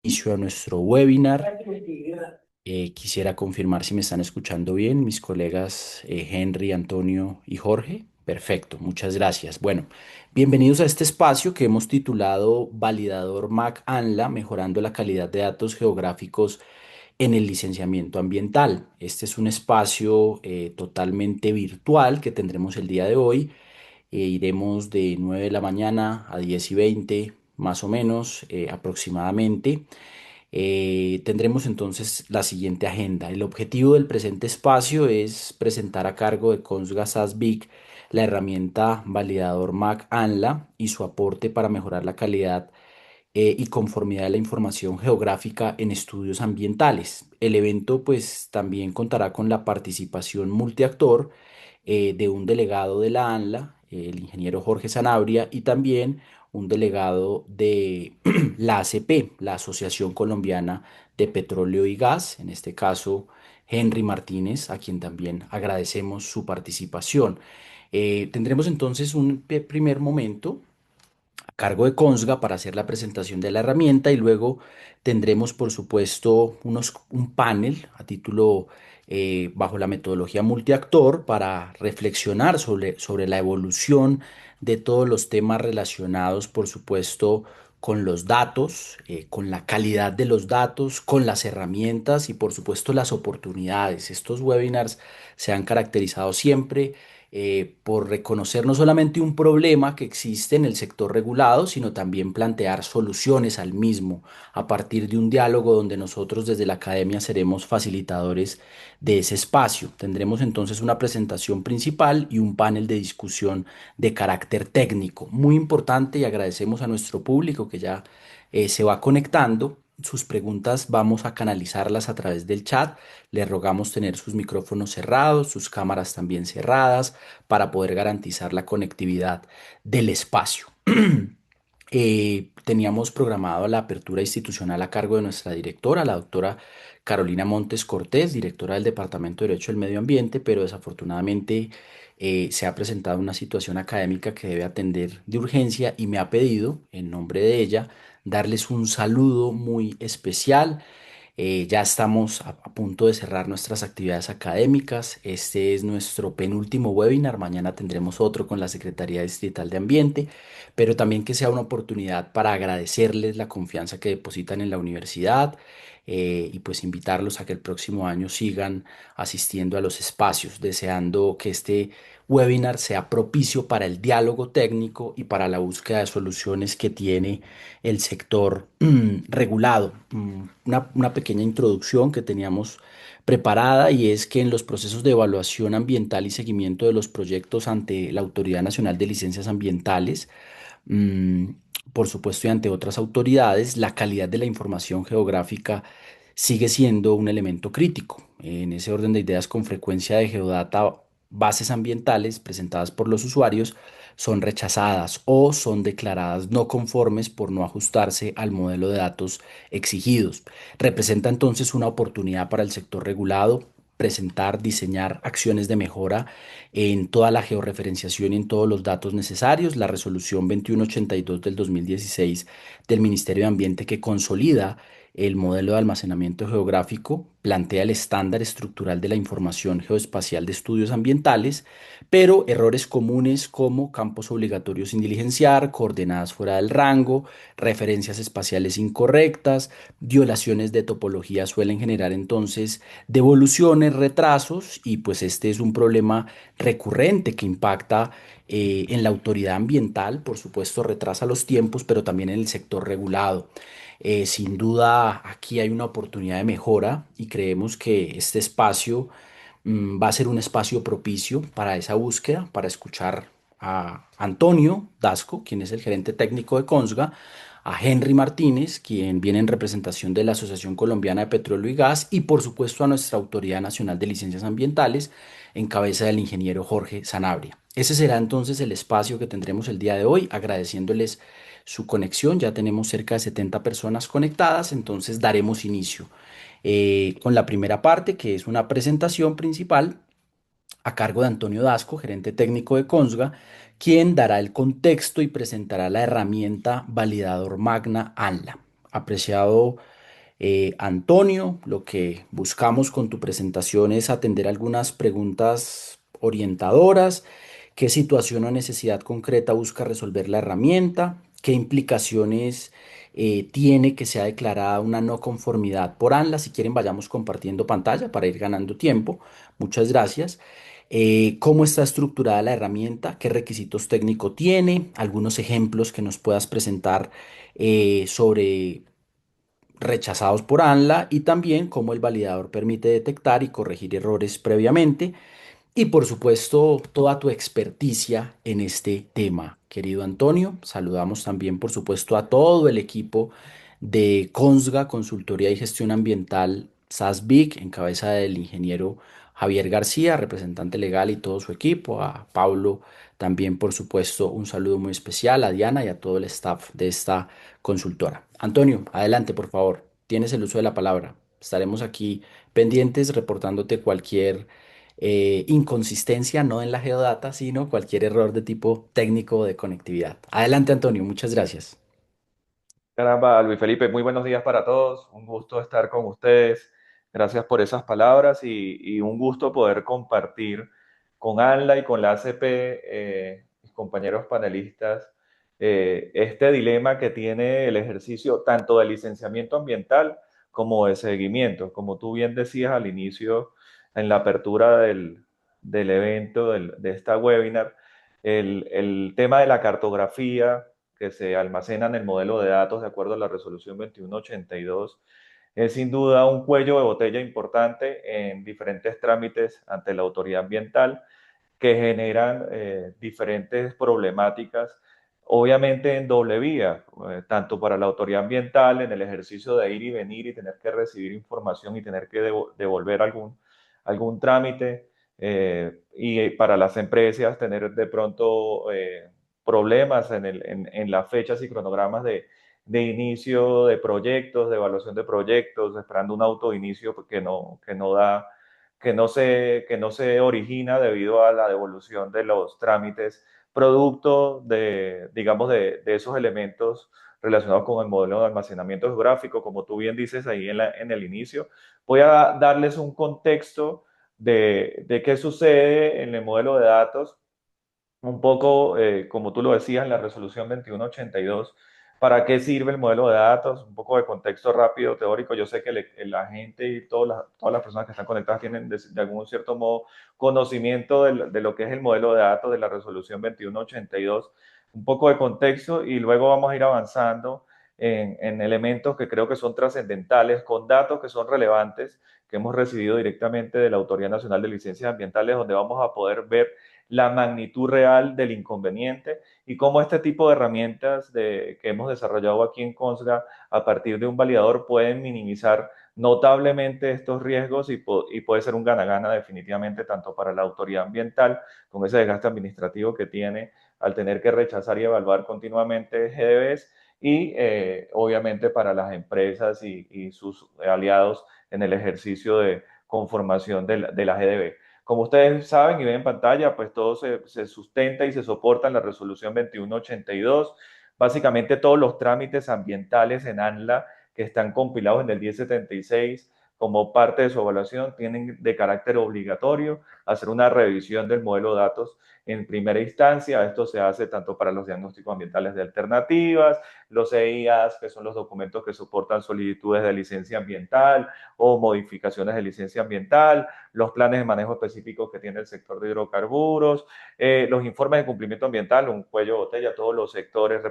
Inicio a nuestro webinar. Quisiera confirmar si me están escuchando bien mis colegas Henry, Antonio y Jorge. Perfecto, muchas gracias. Bueno, bienvenidos a este espacio que hemos titulado Validador MAC ANLA, mejorando la calidad de datos geográficos en el licenciamiento ambiental. Este es un espacio totalmente virtual que tendremos el día de hoy. Iremos de 9 de la mañana a 10:20, más o menos, aproximadamente. Tendremos entonces la siguiente agenda. El objetivo del presente espacio es presentar a cargo de Consga SASBIC la herramienta validador MAC ANLA y su aporte para mejorar la calidad y conformidad de la información geográfica en estudios ambientales. El evento pues también contará con la participación multiactor de un delegado de la ANLA, el ingeniero Jorge Sanabria, y también un delegado de la ACP, la Asociación Colombiana de Petróleo y Gas, en este caso Henry Martínez, a quien también agradecemos su participación. Tendremos entonces un primer momento a cargo de Consga para hacer la presentación de la herramienta y luego tendremos, por supuesto, un panel a título bajo la metodología multiactor para reflexionar sobre la evolución de todos los temas relacionados, por supuesto, con los datos, con la calidad de los datos, con las herramientas y, por supuesto, las oportunidades. Estos webinars se han caracterizado siempre por reconocer no solamente un problema que existe en el sector regulado, sino también plantear soluciones al mismo a partir de un diálogo donde nosotros desde la academia seremos facilitadores de ese espacio. Tendremos entonces una presentación principal y un panel de discusión de carácter técnico. Muy importante y agradecemos a nuestro público que ya se va conectando. Sus preguntas vamos a canalizarlas a través del chat. Les rogamos tener sus micrófonos cerrados, sus cámaras también cerradas para poder garantizar la conectividad del espacio. Teníamos programado la apertura institucional a cargo de nuestra directora, la doctora Carolina Montes Cortés, directora del Departamento de Derecho del Medio Ambiente, pero desafortunadamente se ha presentado una situación académica que debe atender de urgencia y me ha pedido, en nombre de ella, darles un saludo muy especial. Ya estamos a punto de cerrar nuestras actividades académicas. Este es nuestro penúltimo webinar. Mañana tendremos otro con la Secretaría Distrital de Ambiente, pero también que sea una oportunidad para agradecerles la confianza que depositan en la universidad y pues invitarlos a que el próximo año sigan asistiendo a los espacios, deseando que este webinar sea propicio para el diálogo técnico y para la búsqueda de soluciones que tiene el sector regulado. Una pequeña introducción que teníamos preparada y es que en los procesos de evaluación ambiental y seguimiento de los proyectos ante la Autoridad Nacional de Licencias Ambientales, mm, por supuesto, y ante otras autoridades, la calidad de la información geográfica sigue siendo un elemento crítico. En ese orden de ideas, con frecuencia de Geodata, bases ambientales presentadas por los usuarios son rechazadas o son declaradas no conformes por no ajustarse al modelo de datos exigidos. Representa entonces una oportunidad para el sector regulado presentar, diseñar acciones de mejora en toda la georreferenciación y en todos los datos necesarios. La resolución 2182 del 2016 del Ministerio de Ambiente que consolida el modelo de almacenamiento geográfico plantea el estándar estructural de la información geoespacial de estudios ambientales, pero errores comunes como campos obligatorios sin diligenciar, coordenadas fuera del rango, referencias espaciales incorrectas, violaciones de topología suelen generar entonces devoluciones, retrasos y pues este es un problema recurrente que impacta en la autoridad ambiental, por supuesto retrasa los tiempos, pero también en el sector regulado. Sin duda aquí hay una oportunidad de mejora y creemos que este espacio va a ser un espacio propicio para esa búsqueda, para escuchar a Antonio Dasco, quien es el gerente técnico de Consga, a Henry Martínez, quien viene en representación de la Asociación Colombiana de Petróleo y Gas, y por supuesto a nuestra Autoridad Nacional de Licencias Ambientales, en cabeza del ingeniero Jorge Sanabria. Ese será entonces el espacio que tendremos el día de hoy, agradeciéndoles su conexión. Ya tenemos cerca de 70 personas conectadas, entonces daremos inicio con la primera parte, que es una presentación principal a cargo de Antonio Dasco, gerente técnico de Consga, quien dará el contexto y presentará la herramienta validador Magna ANLA. Apreciado Antonio, lo que buscamos con tu presentación es atender algunas preguntas orientadoras. ¿Qué situación o necesidad concreta busca resolver la herramienta? ¿Qué implicaciones tiene que sea declarada una no conformidad por ANLA? Si quieren, vayamos compartiendo pantalla para ir ganando tiempo. Muchas gracias. ¿Cómo está estructurada la herramienta? ¿Qué requisitos técnicos tiene? Algunos ejemplos que nos puedas presentar sobre rechazados por ANLA y también cómo el validador permite detectar y corregir errores previamente y por supuesto toda tu experticia en este tema. Querido Antonio, saludamos también por supuesto a todo el equipo de CONSGA, Consultoría y Gestión Ambiental SASBIC, en cabeza del ingeniero Javier García, representante legal y todo su equipo, a Pablo también por supuesto un saludo muy especial, a Diana y a todo el staff de esta consultora. Antonio, adelante por favor, tienes el uso de la palabra. Estaremos aquí pendientes reportándote cualquier inconsistencia, no en la geodata, sino cualquier error de tipo técnico o de conectividad. Adelante, Antonio, muchas gracias. Caramba, Luis Felipe, muy buenos días para todos. Un gusto estar con ustedes. Gracias por esas palabras y un gusto poder compartir con ANLA y con la ACP, mis compañeros panelistas, este dilema que tiene el ejercicio tanto de licenciamiento ambiental como de seguimiento. Como tú bien decías al inicio, en la apertura del evento, de esta webinar, el tema de la cartografía que se almacena en el modelo de datos de acuerdo a la resolución 2182 es sin duda un cuello de botella importante en diferentes trámites ante la autoridad ambiental que generan diferentes problemáticas, obviamente en doble vía, tanto para la autoridad ambiental en el ejercicio de ir y venir y tener que recibir información y tener que devolver algún trámite, y para las empresas tener de pronto problemas en las fechas y cronogramas de inicio de proyectos, de evaluación de proyectos, esperando un auto de inicio que no da que no se origina debido a la devolución de los trámites, producto de, digamos, de esos elementos relacionados con el modelo de almacenamiento geográfico, como tú bien dices ahí en el inicio. Voy a darles un contexto de qué sucede en el modelo de datos un poco, como tú lo decías, en la resolución 2182, ¿para qué sirve el modelo de datos? Un poco de contexto rápido, teórico. Yo sé que la gente y todas las personas que están conectadas tienen de algún cierto modo conocimiento de lo que es el modelo de datos de la resolución 2182. Un poco de contexto y luego vamos a ir avanzando en elementos que creo que son trascendentales, con datos que son relevantes, que hemos recibido directamente de la Autoridad Nacional de Licencias Ambientales, donde vamos a poder ver la magnitud real del inconveniente y cómo este tipo de herramientas que hemos desarrollado aquí en Consga a partir de un validador pueden minimizar notablemente estos riesgos y puede ser un gana-gana definitivamente tanto para la autoridad ambiental con ese desgaste administrativo que tiene al tener que rechazar y evaluar continuamente GDBs y obviamente para las empresas y sus aliados en el ejercicio de conformación de la GDB. Como ustedes saben y ven en pantalla, pues todo se sustenta y se soporta en la resolución 2182. Básicamente todos los trámites ambientales en ANLA que están compilados en el 1076 como parte de su evaluación tienen de carácter obligatorio hacer una revisión del modelo de datos en primera instancia. Esto se hace tanto para los diagnósticos ambientales de alternativas, los EIAs, que son los documentos que soportan solicitudes de licencia ambiental o modificaciones de licencia ambiental, los planes de manejo específicos que tiene el sector de hidrocarburos, los informes de cumplimiento ambiental, un cuello de botella, todos los sectores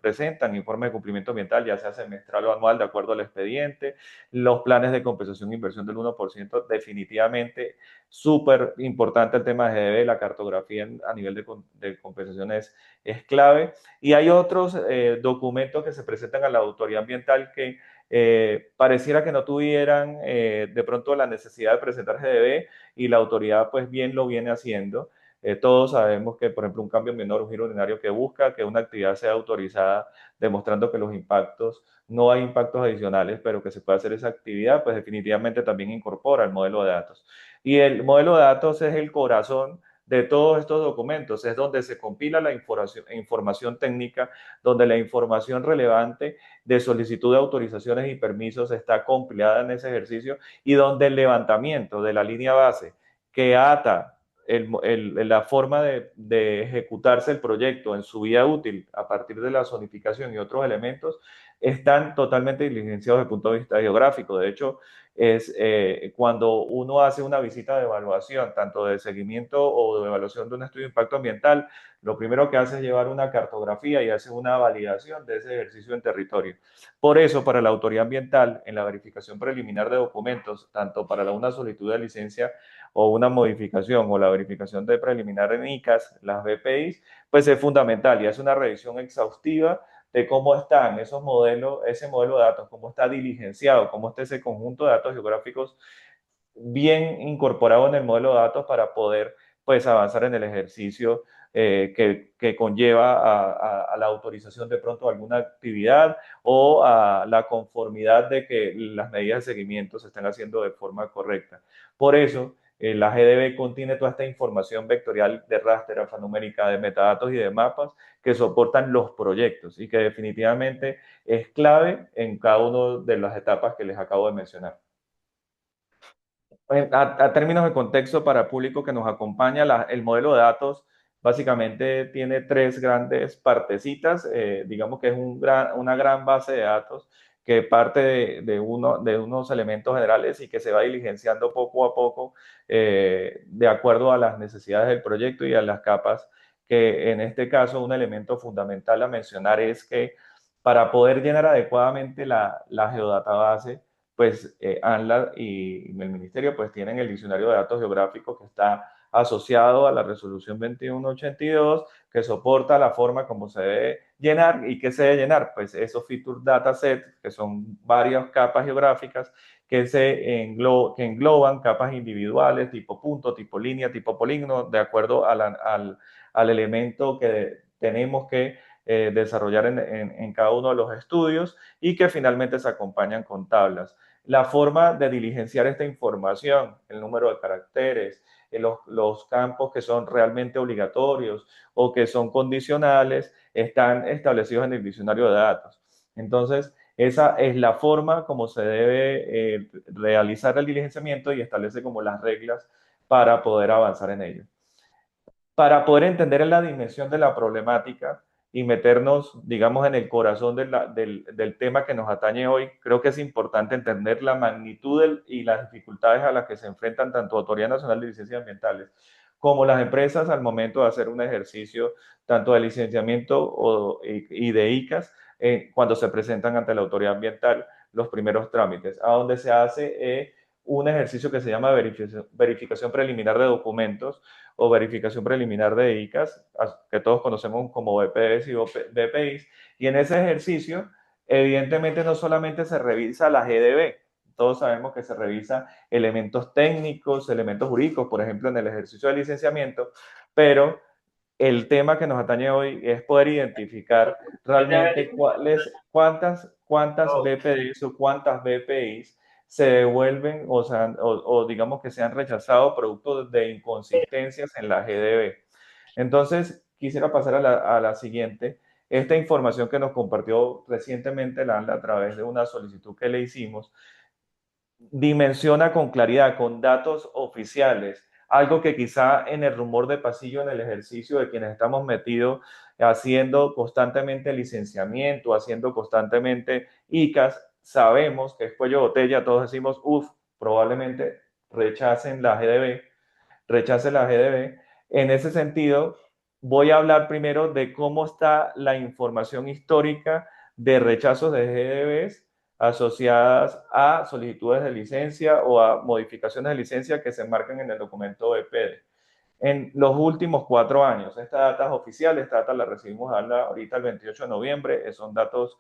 presentan informes de cumplimiento ambiental, ya sea semestral o anual, de acuerdo al expediente, los planes de compensación e inversión del 1%, definitivamente súper importante el tema de GDB, la cartografía a nivel de compensación es clave. Y hay otros documentos que se presentan a la autoridad ambiental que pareciera que no tuvieran de pronto la necesidad de presentar GDB y la autoridad pues bien lo viene haciendo. Todos sabemos que, por ejemplo, un cambio menor, un giro ordinario que busca que una actividad sea autorizada, demostrando que los impactos, no hay impactos adicionales, pero que se puede hacer esa actividad, pues definitivamente también incorpora el modelo de datos. Y el modelo de datos es el corazón de todos estos documentos. Es donde se compila la información técnica, donde la información relevante de solicitud de autorizaciones y permisos está compilada en ese ejercicio y donde el levantamiento de la línea base que ata la forma de ejecutarse el proyecto en su vida útil a partir de la zonificación y otros elementos están totalmente diligenciados desde el punto de vista geográfico. De hecho, es cuando uno hace una visita de evaluación, tanto de seguimiento o de evaluación de un estudio de impacto ambiental, lo primero que hace es llevar una cartografía y hace una validación de ese ejercicio en territorio. Por eso, para la autoridad ambiental, en la verificación preliminar de documentos, tanto para una solicitud de licencia o una modificación o la verificación de preliminar en ICAS, las BPIs, pues es fundamental y hace una revisión exhaustiva de cómo están esos modelos, ese modelo de datos, cómo está diligenciado, cómo está ese conjunto de datos geográficos bien incorporado en el modelo de datos para poder pues avanzar en el ejercicio que conlleva a la autorización de pronto de alguna actividad o a la conformidad de que las medidas de seguimiento se estén haciendo de forma correcta. Por eso, la GDB contiene toda esta información vectorial de raster, alfanumérica, de metadatos y de mapas que soportan los proyectos y que definitivamente es clave en cada una de las etapas que les acabo de mencionar. A términos de contexto para el público que nos acompaña, el modelo de datos básicamente tiene tres grandes partecitas. Digamos que es una gran base de datos que parte de unos elementos generales y que se va diligenciando poco a poco de acuerdo a las necesidades del proyecto y a las capas que en este caso un elemento fundamental a mencionar es que para poder llenar adecuadamente la geodatabase, pues ANLA y el ministerio pues tienen el diccionario de datos geográficos que está asociado a la resolución 2182 que soporta la forma como se debe llenar y qué se debe llenar, pues esos feature dataset que son varias capas geográficas que engloban capas individuales tipo punto, tipo línea, tipo polígono, de acuerdo al elemento que tenemos que desarrollar en cada uno de los estudios y que finalmente se acompañan con tablas. La forma de diligenciar esta información, el número de caracteres, los campos que son realmente obligatorios o que son condicionales, están establecidos en el diccionario de datos. Entonces, esa es la forma como se debe realizar el diligenciamiento y establece como las reglas para poder avanzar en ello. Para poder entender la dimensión de la problemática y meternos, digamos, en el corazón del tema que nos atañe hoy, creo que es importante entender la magnitud y las dificultades a las que se enfrentan tanto Autoridad Nacional de Licencias Ambientales como las empresas al momento de hacer un ejercicio tanto de licenciamiento y de ICAS cuando se presentan ante la autoridad ambiental los primeros trámites, a donde se hace un ejercicio que se llama verificación preliminar de documentos o verificación preliminar de ICAS, que todos conocemos como BPS y BPIs, y en ese ejercicio, evidentemente no solamente se revisa la GDB, todos sabemos que se revisa elementos técnicos, elementos jurídicos, por ejemplo, en el ejercicio de licenciamiento, pero el tema que nos atañe hoy es poder identificar realmente cuántas BPDs o cuántas BPIs se devuelven o digamos que se han rechazado producto de inconsistencias en la GDB. Entonces, quisiera pasar a la siguiente. Esta información que nos compartió recientemente la ANLA a través de una solicitud que le hicimos, dimensiona con claridad, con datos oficiales, algo que quizá en el rumor de pasillo, en el ejercicio de quienes estamos metidos haciendo constantemente licenciamiento, haciendo constantemente ICAS, sabemos que es cuello de botella, todos decimos, uff, probablemente rechacen la GDB, rechacen la GDB. En ese sentido, voy a hablar primero de cómo está la información histórica de rechazos de GDBs asociadas a solicitudes de licencia o a modificaciones de licencia que se marcan en el documento de PD. En los últimos 4 años, esta data es oficial, esta data la recibimos ahorita el 28 de noviembre, son datos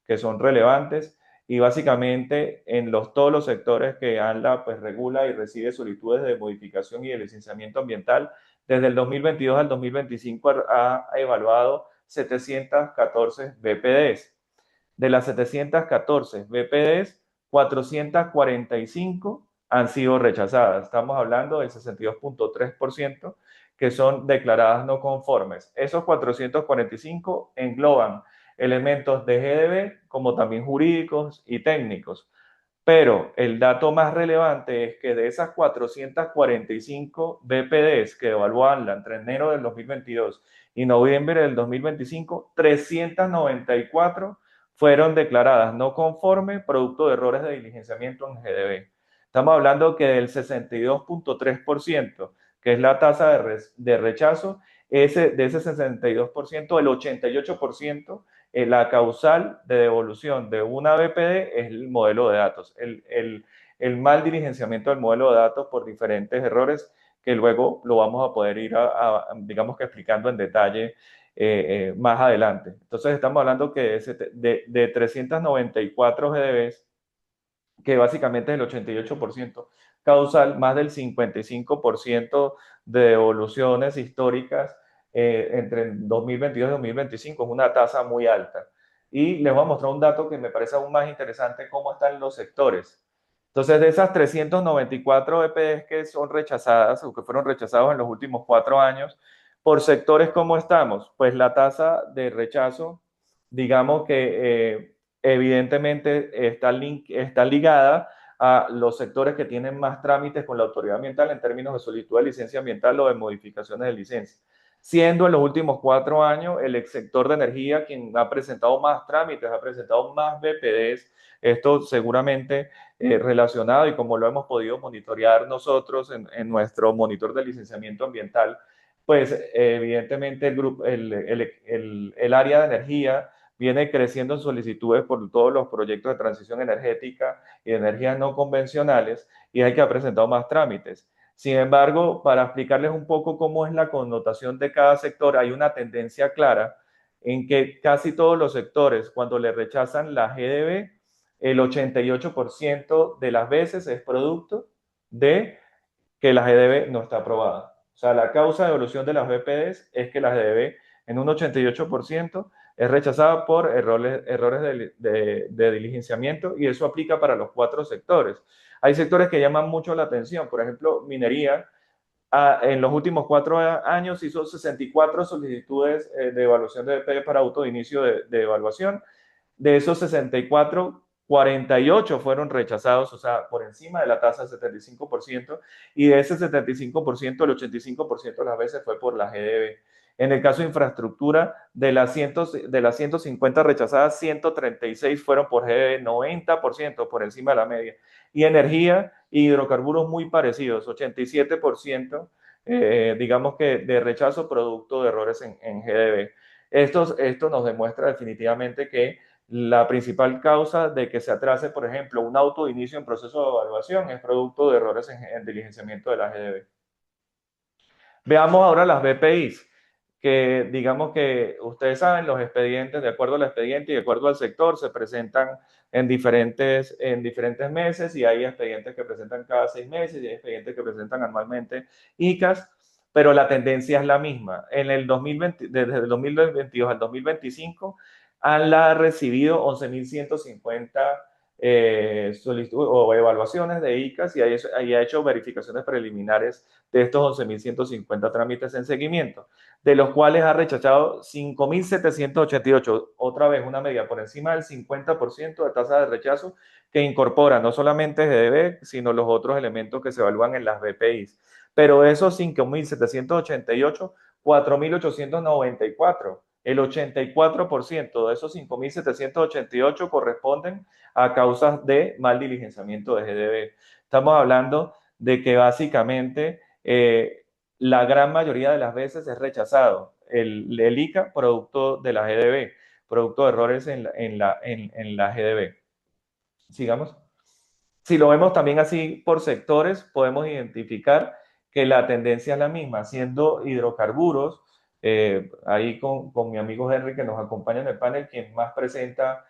que son relevantes y básicamente en todos los sectores que ANLA pues regula y recibe solicitudes de modificación y de licenciamiento ambiental, desde el 2022 al 2025 ha evaluado 714 BPDs. De las 714 BPDs, 445 han sido rechazadas. Estamos hablando del 62.3%, que son declaradas no conformes. Esos 445 engloban elementos de GDB como también jurídicos y técnicos. Pero el dato más relevante es que de esas 445 BPDs que evaluaban entre enero del 2022 y noviembre del 2025, 394 fueron declaradas no conforme producto de errores de diligenciamiento en GDB. Estamos hablando que del 62.3%, que es la tasa de rechazo, de ese 62%, el 88% la causal de devolución de una BPD es el modelo de datos, el mal diligenciamiento del modelo de datos por diferentes errores que luego lo vamos a poder ir, digamos que explicando en detalle más adelante. Entonces estamos hablando que de 394 GDBs, que básicamente es el 88% causal, más del 55% de devoluciones históricas entre 2022 y 2025, es una tasa muy alta. Y les voy a mostrar un dato que me parece aún más interesante, cómo están los sectores. Entonces, de esas 394 EPDs que son rechazadas o que fueron rechazados en los últimos 4 años, por sectores, ¿cómo estamos? Pues la tasa de rechazo, digamos que evidentemente está ligada a los sectores que tienen más trámites con la autoridad ambiental en términos de solicitud de licencia ambiental o de modificaciones de licencia. Siendo en los últimos 4 años el ex sector de energía quien ha presentado más trámites, ha presentado más BPDs, esto seguramente relacionado y como lo hemos podido monitorear nosotros en nuestro monitor de licenciamiento ambiental, pues evidentemente el área de energía viene creciendo en solicitudes por todos los proyectos de transición energética y de energías no convencionales y hay que ha presentado más trámites. Sin embargo, para explicarles un poco cómo es la connotación de cada sector, hay una tendencia clara en que casi todos los sectores, cuando le rechazan la GDB, el 88% de las veces es producto de que la GDB no está aprobada. O sea, la causa de evolución de las BPDs es que la GDB en un 88% es rechazada por errores de diligenciamiento y eso aplica para los 4 sectores. Hay sectores que llaman mucho la atención, por ejemplo, minería. En los últimos 4 años hizo 64 solicitudes de evaluación de BPD para auto de inicio de evaluación. De esos 64, 48 fueron rechazados, o sea, por encima de la tasa del 75%, y de ese 75%, el 85% de las veces fue por la GDB. En el caso de infraestructura, de las 150 rechazadas, 136 fueron por GDB, 90% por encima de la media. Y energía y hidrocarburos muy parecidos, 87%, digamos que de rechazo producto de errores en GDB. Esto nos demuestra definitivamente que la principal causa de que se atrase, por ejemplo, un auto de inicio en proceso de evaluación es producto de errores en diligenciamiento de la GDB. Veamos ahora las BPIs, que digamos que ustedes saben, los expedientes, de acuerdo al expediente y de acuerdo al sector, se presentan en diferentes meses y hay expedientes que presentan cada 6 meses y hay expedientes que presentan anualmente ICAS, pero la tendencia es la misma. En el 2020, desde el 2022 al 2025 han recibido 11.150 o evaluaciones de ICAS y ha hecho verificaciones preliminares de estos 11.150 trámites en seguimiento, de los cuales ha rechazado 5.788, otra vez una media por encima del 50% de tasa de rechazo que incorpora no solamente GDB, sino los otros elementos que se evalúan en las BPIs. Pero de esos 5.788, 4.894, el 84% de esos 5.788 corresponden a causas de mal diligenciamiento de GDB. Estamos hablando de que básicamente la gran mayoría de las veces es rechazado el ICA producto de la GDB, producto de errores en la GDB. Sigamos. Si lo vemos también así por sectores, podemos identificar que la tendencia es la misma, siendo hidrocarburos, ahí con mi amigo Henry que nos acompaña en el panel, quien más presenta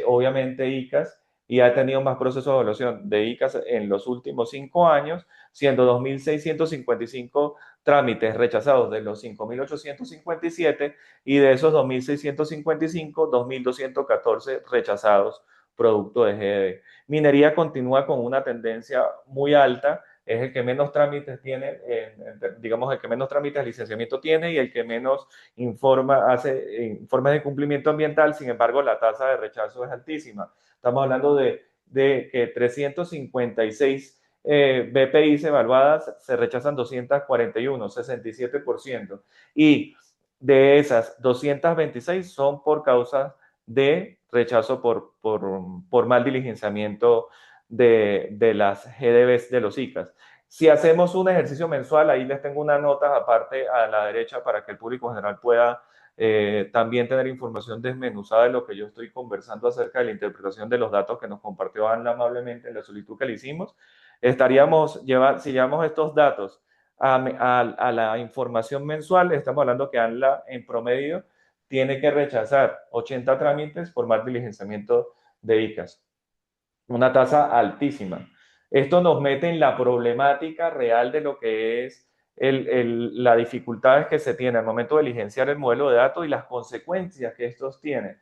obviamente ICAS y ha tenido más procesos de evaluación de ICAS en los últimos 5 años, siendo 2.655 trámites rechazados de los 5.857 y de esos 2.655, 2.214 rechazados producto de GDB. Minería continúa con una tendencia muy alta, es el que menos trámites tiene, digamos, el que menos trámites de licenciamiento tiene y el que menos hace informes de cumplimiento ambiental. Sin embargo, la tasa de rechazo es altísima. Estamos hablando de que 356 BPIs evaluadas se rechazan 241, 67%. Y de esas, 226 son por causas de rechazo por mal diligenciamiento de las GDBs de los ICAs. Si hacemos un ejercicio mensual, ahí les tengo una nota aparte a la derecha para que el público general pueda también tener información desmenuzada de lo que yo estoy conversando acerca de la interpretación de los datos que nos compartió Ana amablemente en la solicitud que le hicimos. Si llevamos estos datos a la información mensual, estamos hablando que ANLA en promedio tiene que rechazar 80 trámites por mal diligenciamiento de ICAS, una tasa altísima. Esto nos mete en la problemática real de lo que es las dificultades que se tiene al momento de diligenciar el modelo de datos y las consecuencias que estos tienen.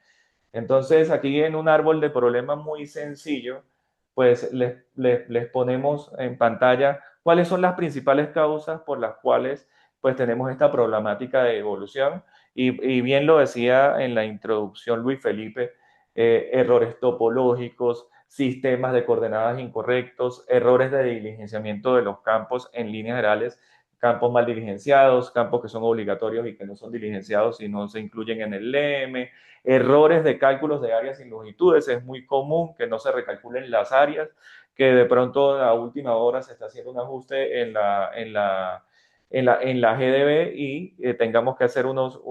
Entonces, aquí en un árbol de problemas muy sencillo, pues les ponemos en pantalla cuáles son las principales causas por las cuales pues tenemos esta problemática de evolución. Y bien lo decía en la introducción Luis Felipe, errores topológicos, sistemas de coordenadas incorrectos, errores de diligenciamiento de los campos en líneas generales, campos mal diligenciados, campos que son obligatorios y que no son diligenciados y no se incluyen en el LEM, errores de cálculos de áreas y longitudes. Es muy común que no se recalculen las áreas, que de pronto a última hora se está haciendo un ajuste en la GDB y tengamos que hacer unos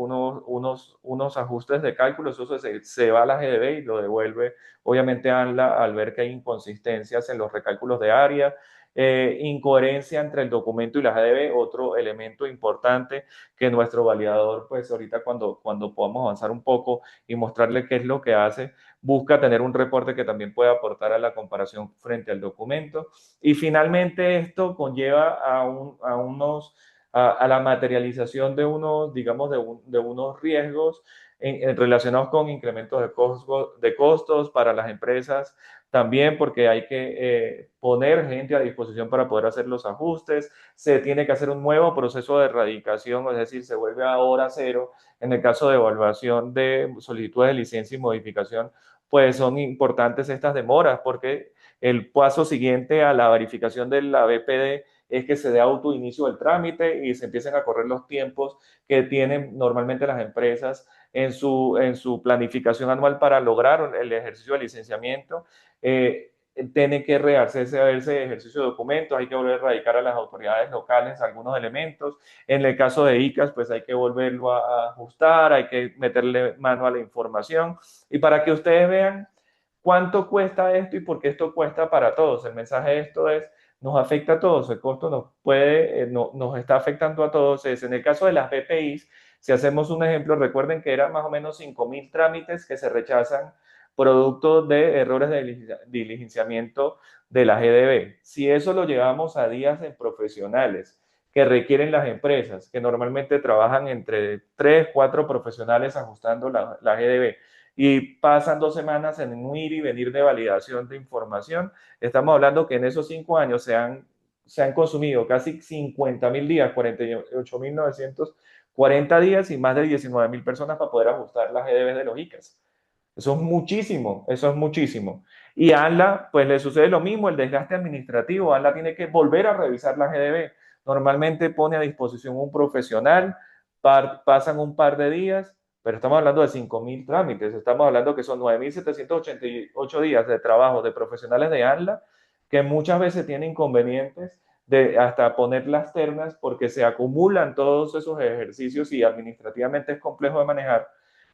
ajustes de cálculo. Eso se va a la GDB y lo devuelve obviamente ANLA al ver que hay inconsistencias en los recálculos de área. Incoherencia entre el documento y la GDB, otro elemento importante que nuestro validador, pues ahorita cuando podamos avanzar un poco y mostrarle qué es lo que hace, busca tener un reporte que también pueda aportar a la comparación frente al documento. Y finalmente esto conlleva a la materialización de unos, digamos, de unos riesgos relacionados con incrementos de costos para las empresas también, porque hay que poner gente a disposición para poder hacer los ajustes. Se tiene que hacer un nuevo proceso de erradicación, es decir, se vuelve a hora cero. En el caso de evaluación de solicitudes de licencia y modificación, pues son importantes estas demoras, porque el paso siguiente a la verificación de la BPD es que se dé autoinicio del trámite y se empiecen a correr los tiempos que tienen normalmente las empresas en su planificación anual para lograr el ejercicio de licenciamiento. Tiene que rehacerse ese ejercicio de documentos, hay que volver a radicar a las autoridades locales algunos elementos. En el caso de ICAS, pues hay que volverlo a ajustar, hay que meterle mano a la información. Y para que ustedes vean cuánto cuesta esto y por qué esto cuesta para todos. El mensaje de esto es, nos afecta a todos, el costo nos está afectando a todos. En el caso de las BPIs, si hacemos un ejemplo, recuerden que eran más o menos 5.000 trámites que se rechazan producto de errores de diligenciamiento de la GDB. Si eso lo llevamos a días en profesionales que requieren las empresas, que normalmente trabajan entre 3, 4 profesionales ajustando la GDB, y pasan 2 semanas en un ir y venir de validación de información, estamos hablando que en esos 5 años se han consumido casi 50.000 días, 48.940 días y más de 19.000 personas para poder ajustar las GDB de los ICAs. Eso es muchísimo, eso es muchísimo. Y a ANLA, pues le sucede lo mismo, el desgaste administrativo. ANLA tiene que volver a revisar la GDB. Normalmente pone a disposición un profesional, pasan un par de días, pero estamos hablando de 5.000 trámites. Estamos hablando que son 9.788 días de trabajo de profesionales de ANLA que muchas veces tienen inconvenientes de hasta poner las ternas porque se acumulan todos esos ejercicios y administrativamente es complejo de manejar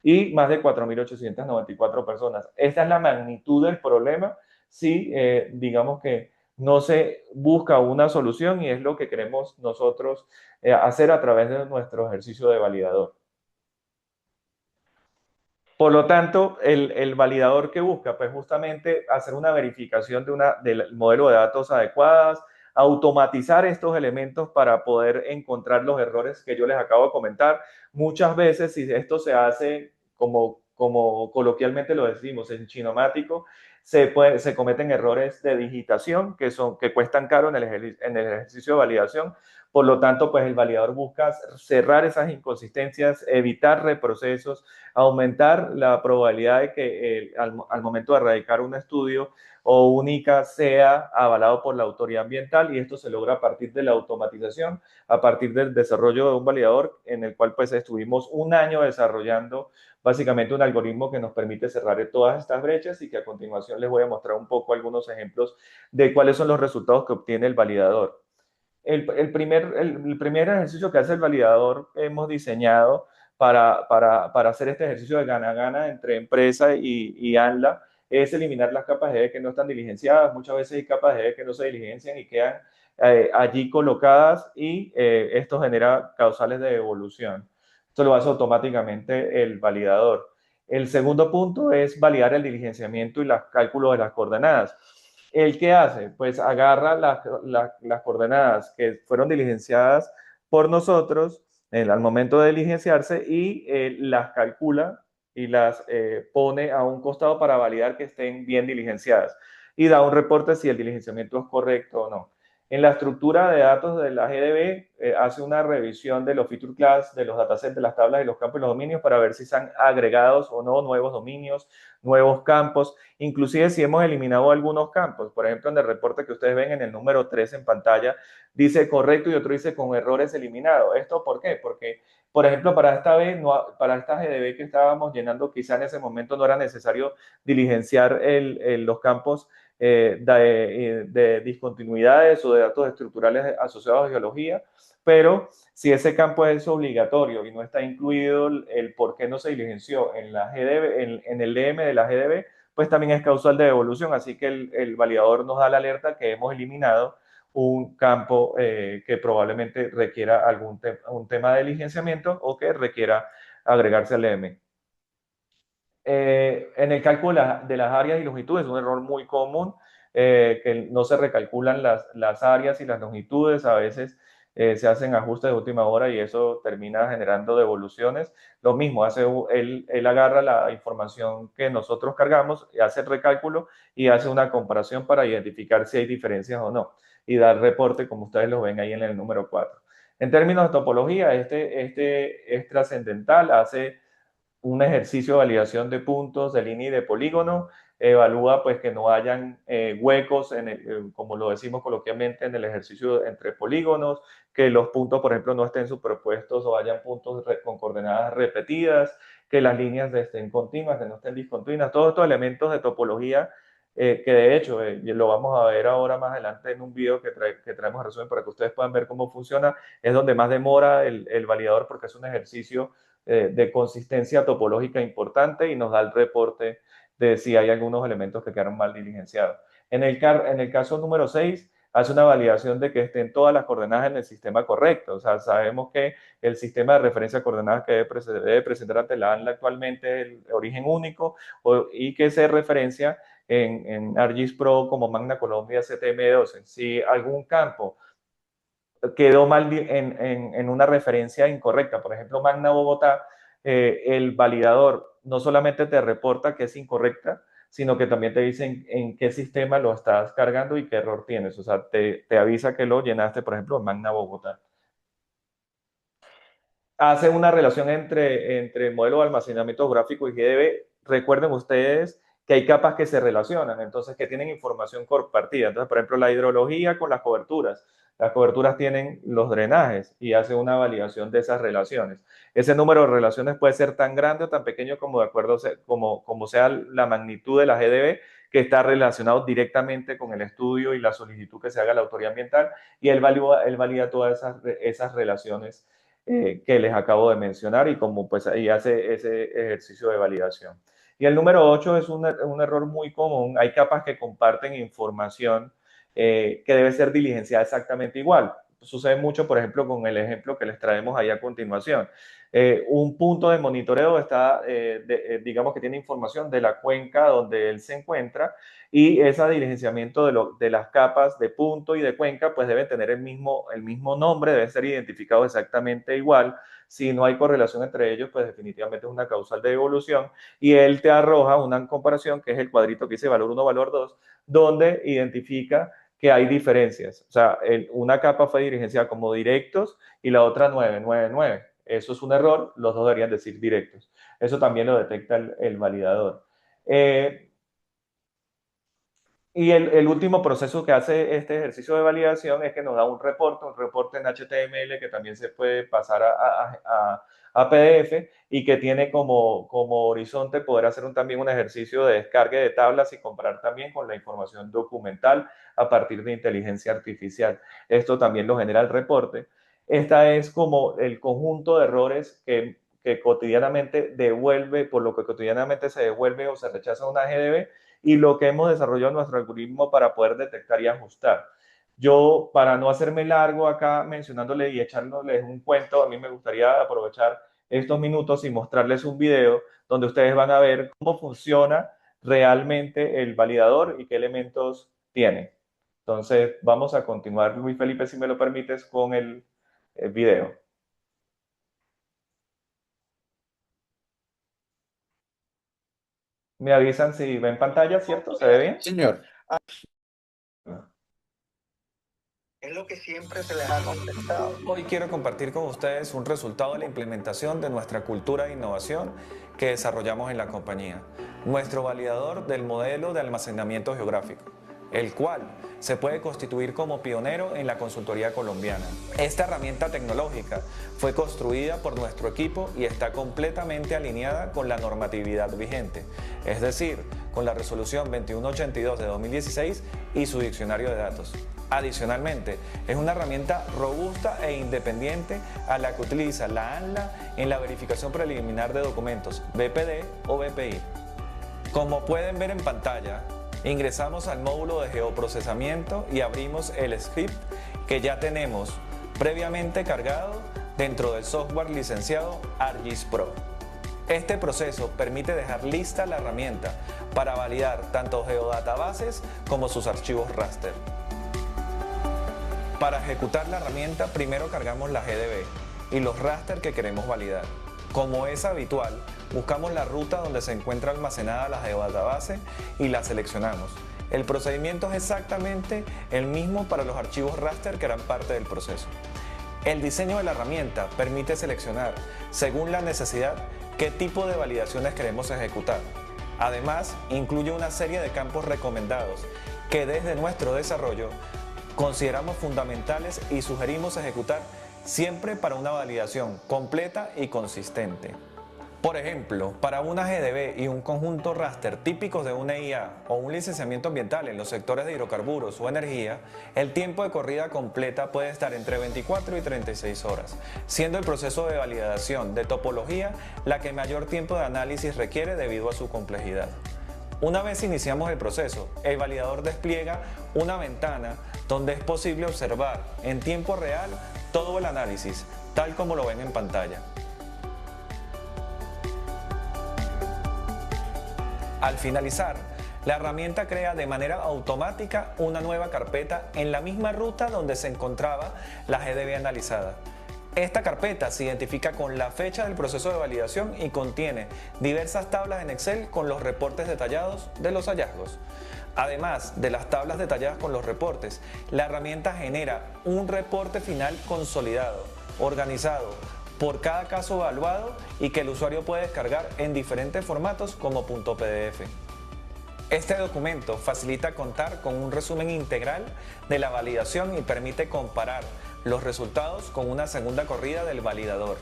y más de 4.894 personas. Esta es la magnitud del problema si digamos que no se busca una solución y es lo que queremos nosotros hacer a través de nuestro ejercicio de validador. Por lo tanto, el validador que busca, pues justamente hacer una verificación del modelo de datos adecuadas, automatizar estos elementos para poder encontrar los errores que yo les acabo de comentar. Muchas veces, si esto se hace como coloquialmente lo decimos, en chinomático, se cometen errores de digitación que cuestan caro en el ejercicio de validación. Por lo tanto, pues el validador busca cerrar esas inconsistencias, evitar reprocesos, aumentar la probabilidad de que al momento de erradicar un estudio o un ICA sea avalado por la autoridad ambiental, y esto se logra a partir de la automatización, a partir del desarrollo de un validador en el cual pues estuvimos un año desarrollando básicamente un algoritmo que nos permite cerrar todas estas brechas, y que a continuación les voy a mostrar un poco algunos ejemplos de cuáles son los resultados que obtiene el validador. El primer ejercicio que hace el validador hemos diseñado para hacer este ejercicio de gana-gana entre empresa y ANLA es eliminar las capas de E que no están diligenciadas. Muchas veces hay capas de E que no se diligencian y quedan allí colocadas, y esto genera causales de evolución. Esto lo hace automáticamente el validador. El segundo punto es validar el diligenciamiento y los cálculos de las coordenadas. ¿El qué hace? Pues agarra las coordenadas que fueron diligenciadas por nosotros al momento de diligenciarse, y las calcula y las pone a un costado para validar que estén bien diligenciadas, y da un reporte si el diligenciamiento es correcto o no. En la estructura de datos de la GDB hace una revisión de los feature class, de los datasets, de las tablas y los campos y los dominios, para ver si están agregados o no nuevos dominios, nuevos campos, inclusive si hemos eliminado algunos campos. Por ejemplo, en el reporte que ustedes ven en el número 3 en pantalla, dice correcto y otro dice con errores eliminado. ¿Esto por qué? Porque, por ejemplo, para esta vez, no, para esta GDB que estábamos llenando, quizá en ese momento no era necesario diligenciar los campos de discontinuidades o de datos estructurales asociados a geología, pero si ese campo es obligatorio y no está incluido el por qué no se diligenció en la GDB, en el DM de la GDB, pues también es causal de devolución. Así que el validador nos da la alerta que hemos eliminado un campo que probablemente requiera un tema de diligenciamiento o que requiera agregarse al EM. En el cálculo de las áreas y longitudes es un error muy común, que no se recalculan las áreas y las longitudes. A veces se hacen ajustes de última hora y eso termina generando devoluciones. Lo mismo, él agarra la información que nosotros cargamos, y hace el recálculo y hace una comparación para identificar si hay diferencias o no, y dar reporte como ustedes lo ven ahí en el número 4. En términos de topología, este es trascendental. Hace un ejercicio de validación de puntos, de línea y de polígono, evalúa pues que no hayan huecos, como lo decimos coloquialmente, en el ejercicio entre polígonos, que los puntos, por ejemplo, no estén superpuestos o hayan puntos con coordenadas repetidas, que las líneas estén continuas, que no estén discontinuas, todos estos elementos de topología, que de hecho lo vamos a ver ahora más adelante en un video que traemos a resumen para que ustedes puedan ver cómo funciona. Es donde más demora el validador, porque es un ejercicio de consistencia topológica importante, y nos da el reporte de si hay algunos elementos que quedaron mal diligenciados. En el caso número 6, hace una validación de que estén todas las coordenadas en el sistema correcto. O sea, sabemos que el sistema de referencia de coordenadas que debe presentar ante la ANLA actualmente es el origen único, y que se referencia en ArcGIS Pro como Magna Colombia CTM12. Si algún campo quedó mal en una referencia incorrecta, por ejemplo, Magna Bogotá, el validador no solamente te reporta que es incorrecta, sino que también te dice en qué sistema lo estás cargando y qué error tienes. O sea, te avisa que lo llenaste, por ejemplo, en Magna Bogotá. Hace una relación entre modelo de almacenamiento gráfico y GDB. Recuerden ustedes que hay capas que se relacionan, entonces que tienen información compartida. Entonces, por ejemplo, la hidrología con las coberturas. Las coberturas tienen los drenajes y hace una validación de esas relaciones. Ese número de relaciones puede ser tan grande o tan pequeño como de acuerdo como sea la magnitud de la GDB, que está relacionado directamente con el estudio y la solicitud que se haga a la autoridad ambiental, y él valida todas esas relaciones que les acabo de mencionar, y como pues ahí hace ese ejercicio de validación. Y el número 8 es un error muy común. Hay capas que comparten información que debe ser diligenciada exactamente igual. sucede mucho, por ejemplo, con el ejemplo que les traemos ahí a continuación. Un punto de monitoreo está, digamos que tiene información de la cuenca donde él se encuentra y ese diligenciamiento de las capas de punto y de cuenca pues deben tener el mismo nombre, deben ser identificados exactamente igual. Si no hay correlación entre ellos, pues definitivamente es una causal de evolución y él te arroja una comparación que es el cuadrito que dice valor uno valor 2 donde identifica que hay diferencias. O sea, una capa fue dirigenciada como directos y la otra 999. Eso es un error, los dos deberían decir directos. Eso también lo detecta el validador. Eh, y el último proceso que hace este ejercicio de validación es que nos da un reporte en HTML que también se puede pasar a PDF y que tiene como horizonte poder hacer también un ejercicio de descarga de tablas y comparar también con la información documental a partir de inteligencia artificial. Esto también lo genera el reporte. Esta es como el conjunto de errores que cotidianamente devuelve, por lo que cotidianamente se devuelve o se rechaza una GDB y lo que hemos desarrollado en nuestro algoritmo para poder detectar y ajustar. Yo, para no hacerme largo acá mencionándole y echándoles un cuento, a mí me gustaría aprovechar estos minutos y mostrarles un video donde ustedes van a ver cómo funciona realmente el validador y qué elementos tiene. Entonces, vamos a continuar, Luis Felipe, si me lo permites, con el video. Me avisan si ven pantalla, ¿cierto? ¿Se ve bien? Señor. Es lo que siempre se les ha contestado. Hoy quiero compartir con ustedes un resultado de la implementación de nuestra cultura de innovación que desarrollamos en la compañía, nuestro validador del modelo de almacenamiento geográfico, el cual se puede constituir como pionero en la consultoría colombiana. Esta herramienta tecnológica fue construida por nuestro equipo y está completamente alineada con la normatividad vigente, es decir, con la resolución 2182 de 2016 y su diccionario de datos. Adicionalmente, es una herramienta robusta e independiente a la que utiliza la ANLA en la verificación preliminar de documentos BPD o BPI. Como pueden ver en pantalla, ingresamos al módulo de geoprocesamiento y abrimos el script que ya tenemos previamente cargado dentro del software licenciado ArcGIS Pro. Este proceso permite dejar lista la herramienta para validar tanto geodatabases como sus archivos raster. Para ejecutar la herramienta, primero cargamos la GDB y los raster que queremos validar. Como es habitual, buscamos la ruta donde se encuentra almacenada la geodatabase y la seleccionamos. El procedimiento es exactamente el mismo para los archivos raster que eran parte del proceso. El diseño de la herramienta permite seleccionar, según la necesidad, qué tipo de validaciones queremos ejecutar. Además, incluye una serie de campos recomendados que desde nuestro desarrollo consideramos fundamentales y sugerimos ejecutar siempre para una validación completa y consistente. Por ejemplo, para una GDB y un conjunto raster típicos de una IA o un licenciamiento ambiental en los sectores de hidrocarburos o energía, el tiempo de corrida completa puede estar entre 24 y 36 horas, siendo el proceso de validación de topología la que mayor tiempo de análisis requiere debido a su complejidad. Una vez iniciamos el proceso, el validador despliega una ventana donde es posible observar en tiempo real todo el análisis, tal como lo ven en pantalla. Al finalizar, la herramienta crea de manera automática una nueva carpeta en la misma ruta donde se encontraba la GDB analizada. Esta carpeta se identifica con la fecha del proceso de validación y contiene diversas tablas en Excel con los reportes detallados de los hallazgos. Además de las tablas detalladas con los reportes, la herramienta genera un reporte final consolidado, organizado por cada caso evaluado y que el usuario puede descargar en diferentes formatos como .pdf. Este documento facilita contar con un resumen integral de la validación y permite comparar los resultados con una segunda corrida del validador.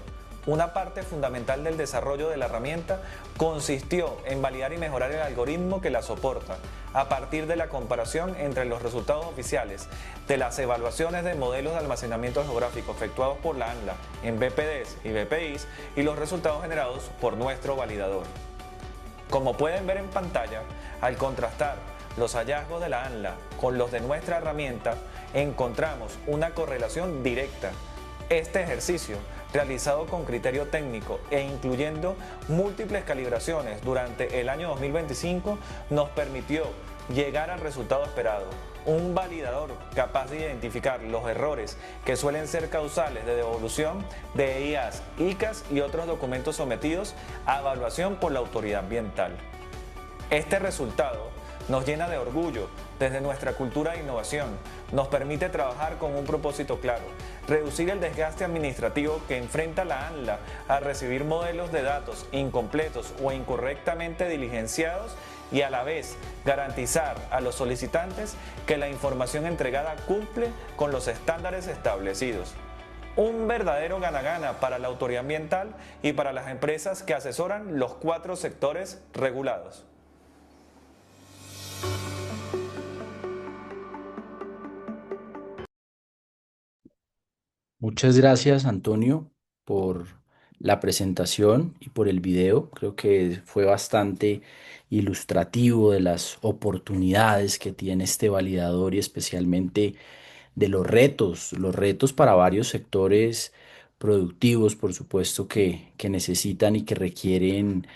Una parte fundamental del desarrollo de la herramienta consistió en validar y mejorar el algoritmo que la soporta, a partir de la comparación entre los resultados oficiales de las evaluaciones de modelos de almacenamiento geográfico efectuados por la ANLA en BPDs y BPIs y los resultados generados por nuestro validador. Como pueden ver en pantalla, al contrastar los hallazgos de la ANLA con los de nuestra herramienta, encontramos una correlación directa. Este ejercicio, realizado con criterio técnico e incluyendo múltiples calibraciones durante el año 2025, nos permitió llegar al resultado esperado. Un validador capaz de identificar los errores que suelen ser causales de devolución de EIAs, ICAs y otros documentos sometidos a evaluación por la autoridad ambiental. Este resultado nos llena de orgullo desde nuestra cultura de innovación, nos permite trabajar con un propósito claro, reducir el desgaste administrativo que enfrenta la ANLA al recibir modelos de datos incompletos o incorrectamente diligenciados y a la vez garantizar a los solicitantes que la información entregada cumple con los estándares establecidos. Un verdadero gana-gana para la autoridad ambiental y para las empresas que asesoran los 4 sectores regulados. Muchas gracias, Antonio, por la presentación y por el video. Creo que fue bastante ilustrativo de las oportunidades que tiene este validador y especialmente de los retos para varios sectores productivos, por supuesto, que necesitan y que requieren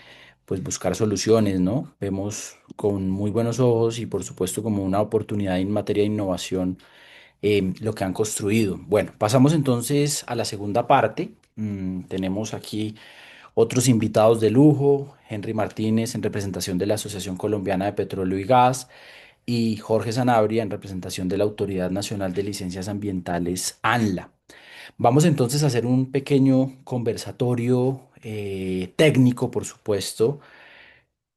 pues buscar soluciones, ¿no? Vemos con muy buenos ojos y por supuesto como una oportunidad en materia de innovación lo que han construido. Bueno, pasamos entonces a la segunda parte. Tenemos aquí otros invitados de lujo, Henry Martínez en representación de la Asociación Colombiana de Petróleo y Gas y Jorge Sanabria en representación de la Autoridad Nacional de Licencias Ambientales, ANLA. Vamos entonces a hacer un pequeño conversatorio técnico, por supuesto,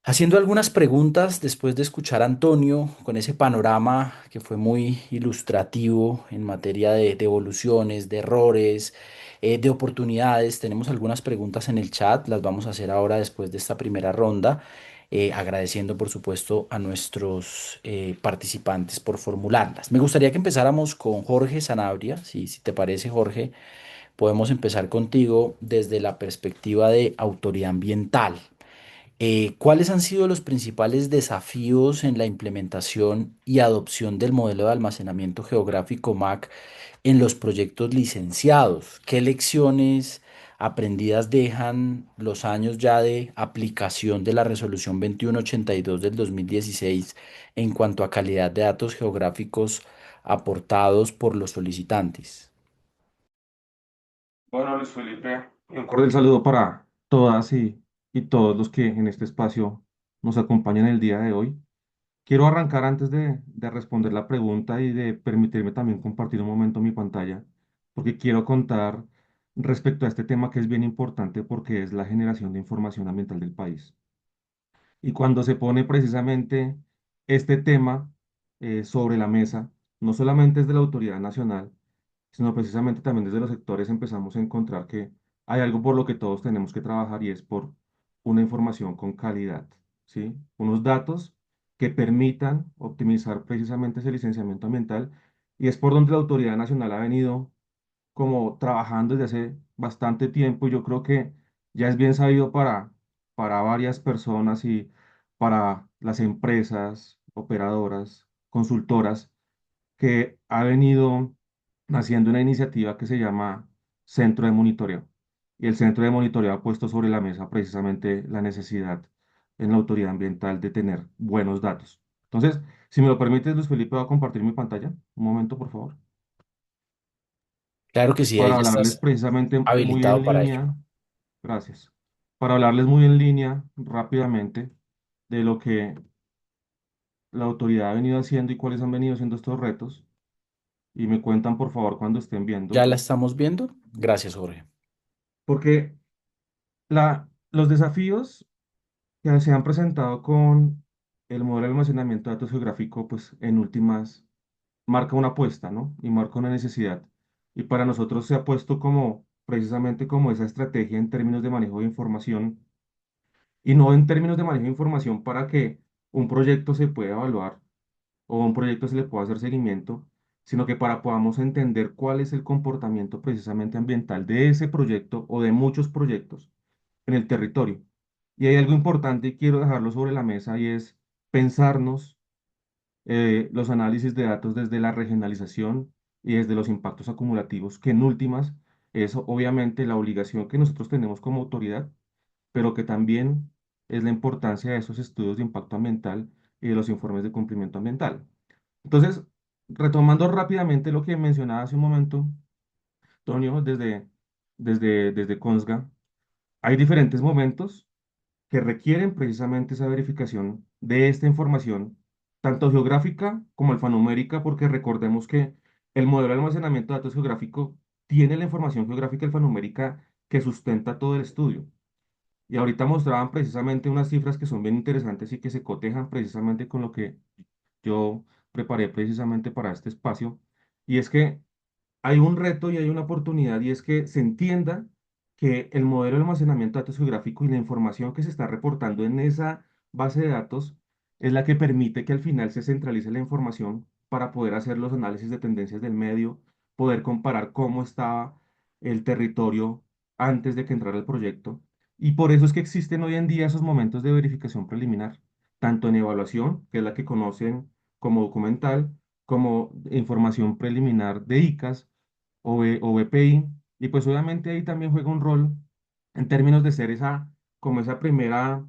haciendo algunas preguntas después de escuchar a Antonio con ese panorama que fue muy ilustrativo en materia de evoluciones, de errores, de oportunidades. Tenemos algunas preguntas en el chat, las vamos a hacer ahora después de esta primera ronda, agradeciendo por supuesto a nuestros participantes por formularlas. Me gustaría que empezáramos con Jorge Sanabria, si te parece, Jorge, podemos empezar contigo desde la perspectiva de autoridad ambiental. ¿Cuáles han sido los principales desafíos en la implementación y adopción del modelo de almacenamiento geográfico MAC en los proyectos licenciados? ¿Qué lecciones aprendidas dejan los años ya de aplicación de la resolución 2182 del 2016 en cuanto a calidad de datos geográficos aportados por los solicitantes? Bueno, Luis Felipe, un cordial saludo para todas y todos los que en este espacio nos acompañan el día de hoy. Quiero arrancar antes de responder la pregunta y de permitirme también compartir un momento mi pantalla, porque quiero contar respecto a este tema que es bien importante porque es la generación de información ambiental del país. Y cuando se pone precisamente este tema sobre la mesa, no solamente es de la autoridad nacional, sino precisamente también desde los sectores empezamos a encontrar que hay algo por lo que todos tenemos que trabajar y es por una información con calidad, ¿sí? Unos datos que permitan optimizar precisamente ese licenciamiento ambiental y es por donde la autoridad nacional ha venido como trabajando desde hace bastante tiempo y yo creo que ya es bien sabido para varias personas y para las empresas, operadoras, consultoras, que ha venido haciendo una iniciativa que se llama Centro de Monitoreo. Y el Centro de Monitoreo ha puesto sobre la mesa precisamente la necesidad en la autoridad ambiental de tener buenos datos. Entonces, si me lo permites, Luis Felipe, voy a compartir mi pantalla. Un momento, por favor, Claro que sí, ahí para ya hablarles estás precisamente muy habilitado en para ello. línea. Gracias. Para hablarles muy en línea rápidamente de lo que la autoridad ha venido haciendo y cuáles han venido siendo estos retos. Y me cuentan, por favor, cuando estén ¿Ya viendo. la estamos viendo? Gracias, Jorge. Porque los desafíos que se han presentado con el modelo de almacenamiento de datos geográfico, pues en últimas, marca una apuesta, ¿no? Y marca una necesidad. Y para nosotros se ha puesto como, precisamente como esa estrategia en términos de manejo de información y no en términos de manejo de información para que un proyecto se pueda evaluar o a un proyecto se le pueda hacer seguimiento, sino que para podamos entender cuál es el comportamiento precisamente ambiental de ese proyecto o de muchos proyectos en el territorio. Y hay algo importante y quiero dejarlo sobre la mesa y es pensarnos los análisis de datos desde la regionalización y desde los impactos acumulativos, que en últimas es obviamente la obligación que nosotros tenemos como autoridad, pero que también es la importancia de esos estudios de impacto ambiental y de los informes de cumplimiento ambiental. Entonces, retomando rápidamente lo que mencionaba hace un momento, Tonio, desde Consga, hay diferentes momentos que requieren precisamente esa verificación de esta información, tanto geográfica como alfanumérica, porque recordemos que el modelo de almacenamiento de datos geográfico tiene la información geográfica alfanumérica que sustenta todo el estudio. Y ahorita mostraban precisamente unas cifras que son bien interesantes y que se cotejan precisamente con lo que yo preparé precisamente para este espacio. Y es que hay un reto y hay una oportunidad y es que se entienda que el modelo de almacenamiento de datos geográfico y la información que se está reportando en esa base de datos es la que permite que al final se centralice la información para poder hacer los análisis de tendencias del medio, poder comparar cómo estaba el territorio antes de que entrara el proyecto. Y por eso es que existen hoy en día esos momentos de verificación preliminar, tanto en evaluación, que es la que conocen como documental, como información preliminar de ICAS o BPI, y pues obviamente ahí también juega un rol en términos de ser esa, como esa primera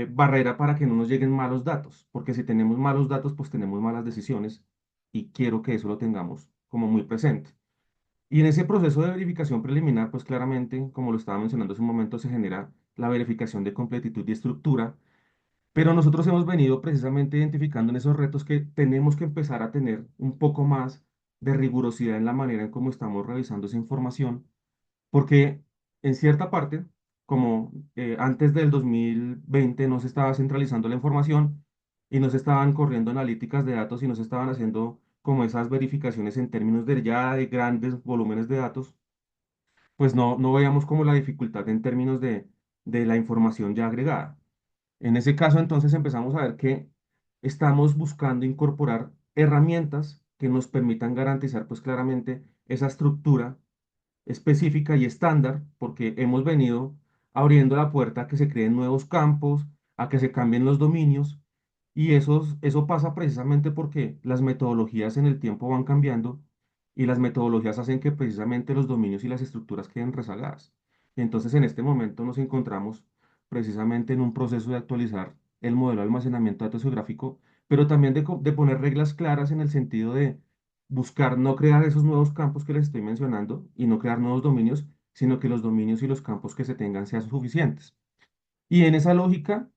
barrera para que no nos lleguen malos datos, porque si tenemos malos datos, pues tenemos malas decisiones, y quiero que eso lo tengamos como muy presente. Y en ese proceso de verificación preliminar, pues claramente, como lo estaba mencionando hace un momento, se genera la verificación de completitud y estructura, pero nosotros hemos venido precisamente identificando en esos retos que tenemos que empezar a tener un poco más de rigurosidad en la manera en cómo estamos revisando esa información, porque en cierta parte, como antes del 2020 no se estaba centralizando la información y no se estaban corriendo analíticas de datos y no se estaban haciendo como esas verificaciones en términos de ya de grandes volúmenes de datos, pues no veíamos como la dificultad en términos de la información ya agregada. En ese caso, entonces empezamos a ver que estamos buscando incorporar herramientas que nos permitan garantizar, pues claramente, esa estructura específica y estándar, porque hemos venido abriendo la puerta a que se creen nuevos campos, a que se cambien los dominios, y eso pasa precisamente porque las metodologías en el tiempo van cambiando y las metodologías hacen que precisamente los dominios y las estructuras queden rezagadas. Entonces, en este momento nos encontramos precisamente en un proceso de actualizar el modelo de almacenamiento de datos geográfico, pero también de poner reglas claras en el sentido de buscar no crear esos nuevos campos que les estoy mencionando y no crear nuevos dominios, sino que los dominios y los campos que se tengan sean suficientes. Y en esa lógica,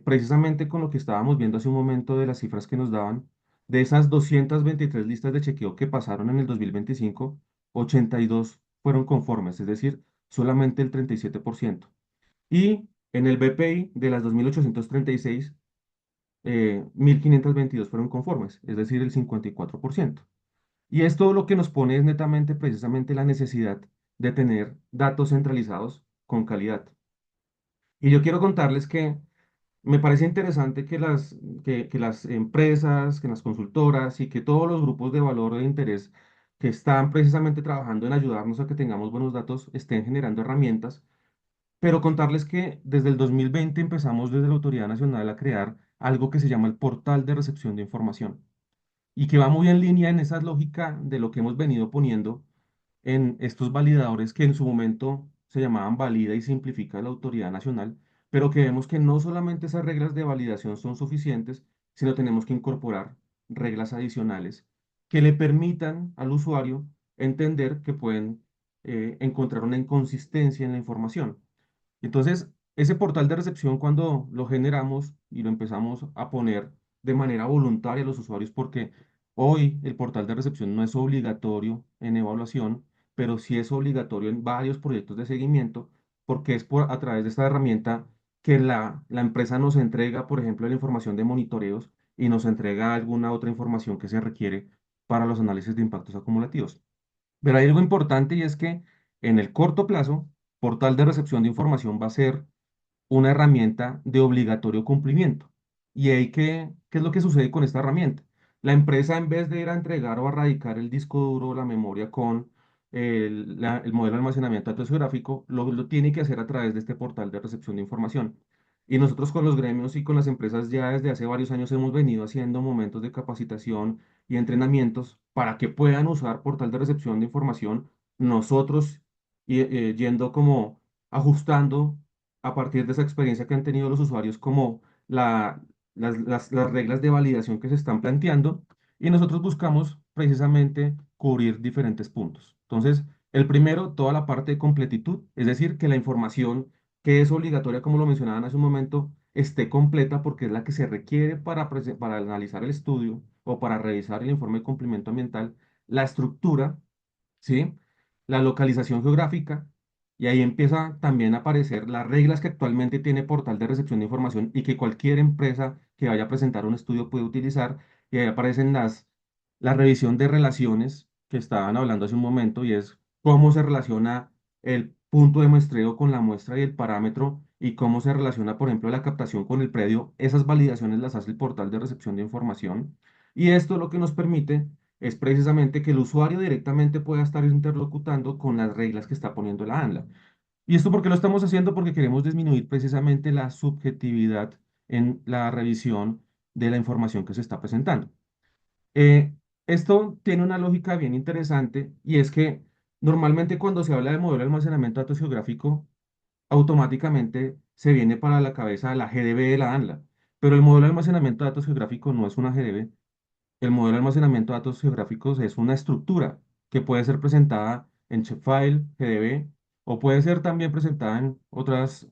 precisamente con lo que estábamos viendo hace un momento de las cifras que nos daban, de esas 223 listas de chequeo que pasaron en el 2025, 82 fueron conformes, es decir, solamente el 37%. Y en el BPI, de las 2.836, 1.522 fueron conformes, es decir, el 54%. Y esto lo que nos pone es netamente precisamente la necesidad de tener datos centralizados con calidad. Y yo quiero contarles que me parece interesante que las empresas, que las consultoras y que todos los grupos de valor o de interés que están precisamente trabajando en ayudarnos a que tengamos buenos datos estén generando herramientas, pero contarles que desde el 2020 empezamos desde la Autoridad Nacional a crear algo que se llama el Portal de Recepción de Información y que va muy en línea en esa lógica de lo que hemos venido poniendo en estos validadores que en su momento se llamaban Valida y Simplifica de la Autoridad Nacional, pero que vemos que no solamente esas reglas de validación son suficientes, sino tenemos que incorporar reglas adicionales que le permitan al usuario entender que pueden encontrar una inconsistencia en la información. Entonces, ese portal de recepción, cuando lo generamos y lo empezamos a poner de manera voluntaria a los usuarios, porque hoy el portal de recepción no es obligatorio en evaluación, pero sí es obligatorio en varios proyectos de seguimiento, porque es a través de esta herramienta que la empresa nos entrega, por ejemplo, la información de monitoreos y nos entrega alguna otra información que se requiere para los análisis de impactos acumulativos. Pero hay algo importante y es que en el corto plazo, portal de recepción de información va a ser una herramienta de obligatorio cumplimiento. ¿Y ahí qué es lo que sucede con esta herramienta? La empresa, en vez de ir a entregar o a radicar el disco duro o la memoria con el modelo de almacenamiento de datos geográfico, lo tiene que hacer a través de este portal de recepción de información. Y nosotros con los gremios y con las empresas ya desde hace varios años hemos venido haciendo momentos de capacitación y entrenamientos para que puedan usar portal de recepción de información, nosotros yendo como ajustando a partir de esa experiencia que han tenido los usuarios como las reglas de validación que se están planteando y nosotros buscamos precisamente cubrir diferentes puntos. Entonces, el primero, toda la parte de completitud, es decir, que la información que es obligatoria, como lo mencionaban hace un momento, esté completa porque es la que se requiere para analizar el estudio o para revisar el informe de cumplimiento ambiental, la estructura, ¿sí? La localización geográfica, y ahí empieza también a aparecer las reglas que actualmente tiene Portal de Recepción de Información y que cualquier empresa que vaya a presentar un estudio puede utilizar, y ahí aparecen la revisión de relaciones que estaban hablando hace un momento, y es cómo se relaciona el punto de muestreo con la muestra y el parámetro, y cómo se relaciona, por ejemplo, la captación con el predio. Esas validaciones las hace el Portal de Recepción de Información, y esto lo que nos permite es precisamente que el usuario directamente pueda estar interlocutando con las reglas que está poniendo la ANLA. ¿Y esto por qué lo estamos haciendo? Porque queremos disminuir precisamente la subjetividad en la revisión de la información que se está presentando. Eh, Esto tiene una lógica bien interesante, y es que normalmente cuando se habla de modelo de almacenamiento de datos geográfico, automáticamente se viene para la cabeza la GDB de la ANLA, pero el modelo de almacenamiento de datos geográfico no es una GDB. El modelo de almacenamiento de datos geográficos es una estructura que puede ser presentada en Shapefile, GDB, o puede ser también presentada en otros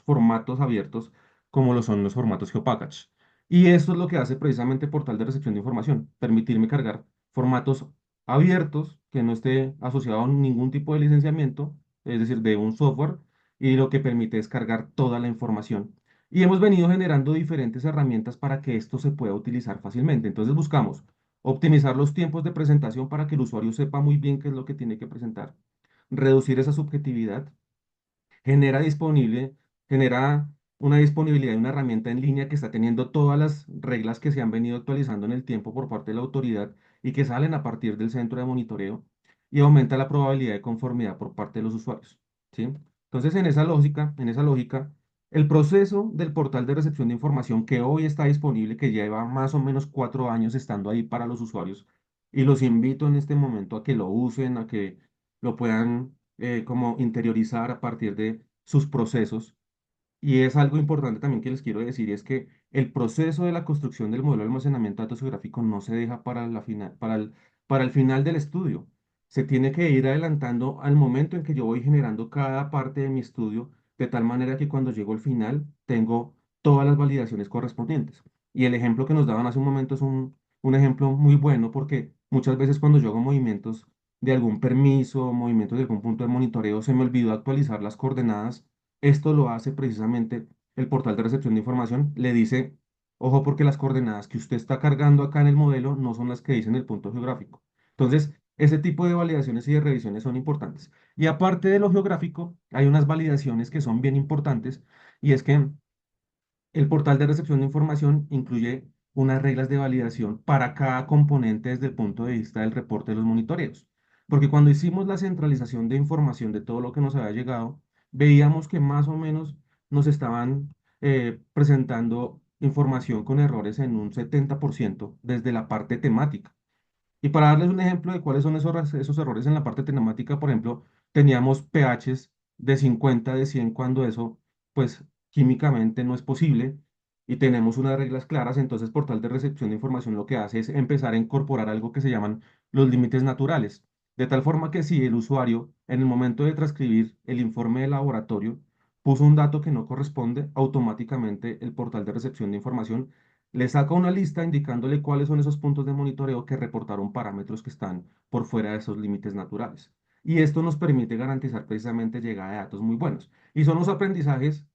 formatos abiertos, como lo son los formatos GeoPackage. Y esto es lo que hace precisamente Portal de Recepción de Información, permitirme cargar formatos abiertos que no esté asociado a ningún tipo de licenciamiento, es decir, de un software, y lo que permite es cargar toda la información. Y hemos venido generando diferentes herramientas para que esto se pueda utilizar fácilmente. Entonces buscamos optimizar los tiempos de presentación para que el usuario sepa muy bien qué es lo que tiene que presentar, reducir esa subjetividad, genera disponible, genera una disponibilidad de una herramienta en línea que está teniendo todas las reglas que se han venido actualizando en el tiempo por parte de la autoridad y que salen a partir del centro de monitoreo, y aumenta la probabilidad de conformidad por parte de los usuarios, ¿sí? Entonces, en esa lógica, el proceso del portal de recepción de información que hoy está disponible, que lleva más o menos 4 años estando ahí para los usuarios, y los invito en este momento a que lo usen, a que lo puedan como interiorizar a partir de sus procesos. Y es algo importante también que les quiero decir, y es que el proceso de la construcción del modelo de almacenamiento de datos geográficos no se deja para el final del estudio. Se tiene que ir adelantando al momento en que yo voy generando cada parte de mi estudio, de tal manera que cuando llego al final tengo todas las validaciones correspondientes. Y el ejemplo que nos daban hace un momento es un ejemplo muy bueno, porque muchas veces cuando yo hago movimientos de algún permiso, movimientos de algún punto de monitoreo, se me olvidó actualizar las coordenadas. Esto lo hace precisamente el portal de recepción de información. Le dice, ojo, porque las coordenadas que usted está cargando acá en el modelo no son las que dicen el punto geográfico. Entonces, ese tipo de validaciones y de revisiones son importantes. Y aparte de lo geográfico, hay unas validaciones que son bien importantes, y es que el portal de recepción de información incluye unas reglas de validación para cada componente desde el punto de vista del reporte de los monitoreos. Porque cuando hicimos la centralización de información de todo lo que nos había llegado, veíamos que más o menos nos estaban presentando información con errores en un 70% desde la parte temática. Y para darles un ejemplo de cuáles son esos errores en la parte temática, por ejemplo, teníamos pHs de 50 de 100 cuando eso, pues, químicamente no es posible, y tenemos unas reglas claras. Entonces Portal de Recepción de Información lo que hace es empezar a incorporar algo que se llaman los límites naturales, de tal forma que si el usuario, en el momento de transcribir el informe de laboratorio, puso un dato que no corresponde, automáticamente el Portal de Recepción de Información le saca una lista indicándole cuáles son esos puntos de monitoreo que reportaron parámetros que están por fuera de esos límites naturales. Y esto nos permite garantizar precisamente llegada de datos muy buenos. Y son los aprendizajes,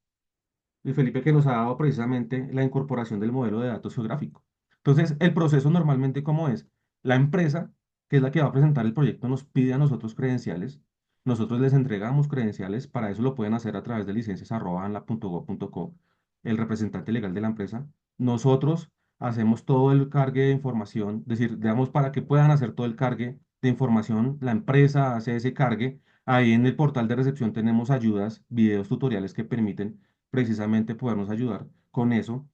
Luis Felipe, que nos ha dado precisamente la incorporación del modelo de datos geográfico. Entonces, el proceso normalmente, ¿cómo es? La empresa, que es la que va a presentar el proyecto, nos pide a nosotros credenciales. Nosotros les entregamos credenciales. Para eso lo pueden hacer a través de licencias@anla.gov.co, el representante legal de la empresa. Nosotros hacemos todo el cargue de información, es decir, damos para que puedan hacer todo el cargue de información. La empresa hace ese cargue. Ahí en el portal de recepción tenemos ayudas, videos tutoriales que permiten precisamente podernos ayudar con eso.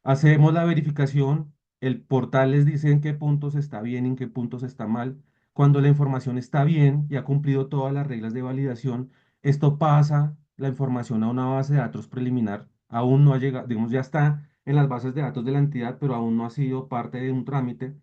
Hacemos la verificación, el portal les dice en qué puntos está bien y en qué puntos está mal. Cuando la información está bien y ha cumplido todas las reglas de validación, esto pasa la información a una base de datos preliminar. Aún no ha llegado, digamos, ya está en las bases de datos de la entidad, pero aún no ha sido parte de un trámite.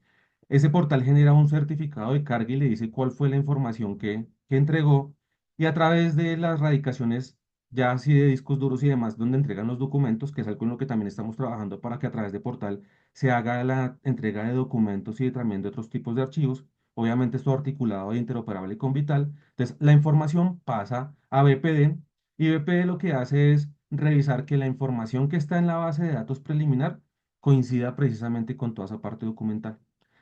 Ese portal genera un certificado de carga y le dice cuál fue la información que entregó. Y a través de las radicaciones ya así de discos duros y demás, donde entregan los documentos, que es algo en lo que también estamos trabajando para que a través de Portal se haga la entrega de documentos y también de otros tipos de archivos. Obviamente esto articulado e interoperable con Vital. Entonces, la información pasa a BPD y BPD lo que hace es revisar que la información que está en la base de datos preliminar coincida precisamente con toda esa parte documental.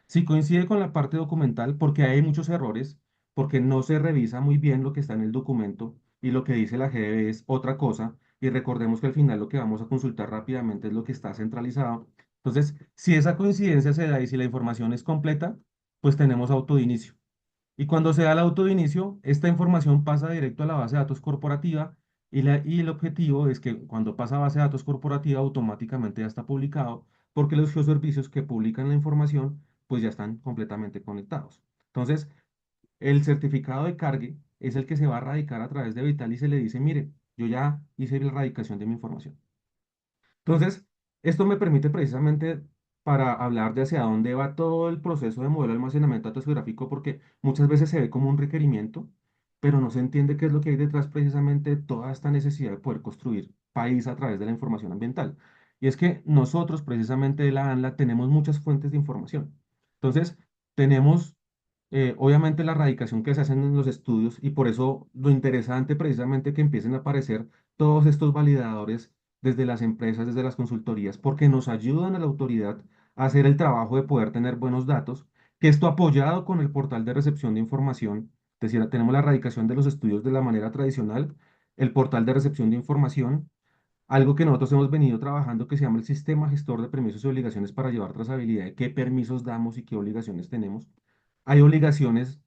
Si coincide con la parte documental, porque hay muchos errores, porque no se revisa muy bien lo que está en el documento, y lo que dice la GDB es otra cosa, y recordemos que al final lo que vamos a consultar rápidamente es lo que está centralizado. Entonces, si esa coincidencia se da y si la información es completa, pues tenemos auto de inicio. Y cuando se da el auto de inicio, esta información pasa directo a la base de datos corporativa y el objetivo es que cuando pasa a base de datos corporativa automáticamente ya está publicado porque los geoservicios que publican la información pues ya están completamente conectados. Entonces, el certificado de cargue es el que se va a radicar a través de Vital y se le dice, mire, yo ya hice la radicación de mi información. Entonces, esto me permite precisamente para hablar de hacia dónde va todo el proceso de modelo de almacenamiento datos porque muchas veces se ve como un requerimiento, pero no se entiende qué es lo que hay detrás precisamente de toda esta necesidad de poder construir país a través de la información ambiental. Y es que nosotros precisamente de la ANLA tenemos muchas fuentes de información. Entonces, tenemos obviamente la radicación que se hacen en los estudios y por eso lo interesante precisamente que empiecen a aparecer todos estos validadores desde las empresas, desde las consultorías, porque nos ayudan a la autoridad a hacer el trabajo de poder tener buenos datos, que esto apoyado con el portal de recepción de información, es decir, tenemos la erradicación de los estudios de la manera tradicional, el portal de recepción de información, algo que nosotros hemos venido trabajando que se llama el sistema gestor de permisos y obligaciones para llevar trazabilidad de qué permisos damos y qué obligaciones tenemos. Hay obligaciones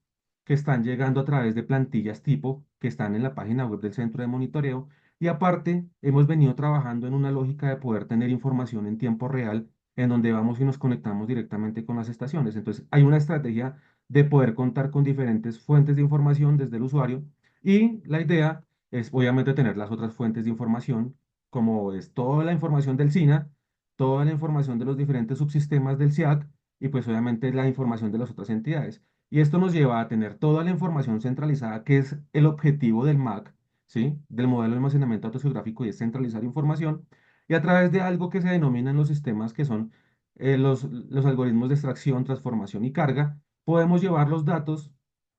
que están llegando a través de plantillas tipo que están en la página web del centro de monitoreo y aparte hemos venido trabajando en una lógica de poder tener información en tiempo real en donde vamos y nos conectamos directamente con las estaciones. Entonces hay una estrategia de poder contar con diferentes fuentes de información desde el usuario y la idea es obviamente tener las otras fuentes de información como es toda la información del SINA, toda la información de los diferentes subsistemas del SIAC y pues obviamente la información de las otras entidades. Y esto nos lleva a tener toda la información centralizada, que es el objetivo del MAC, ¿sí? Del modelo de almacenamiento autogeográfico y es centralizar información. Y a través de algo que se denominan los sistemas, que son los algoritmos de extracción, transformación y carga, podemos llevar los datos,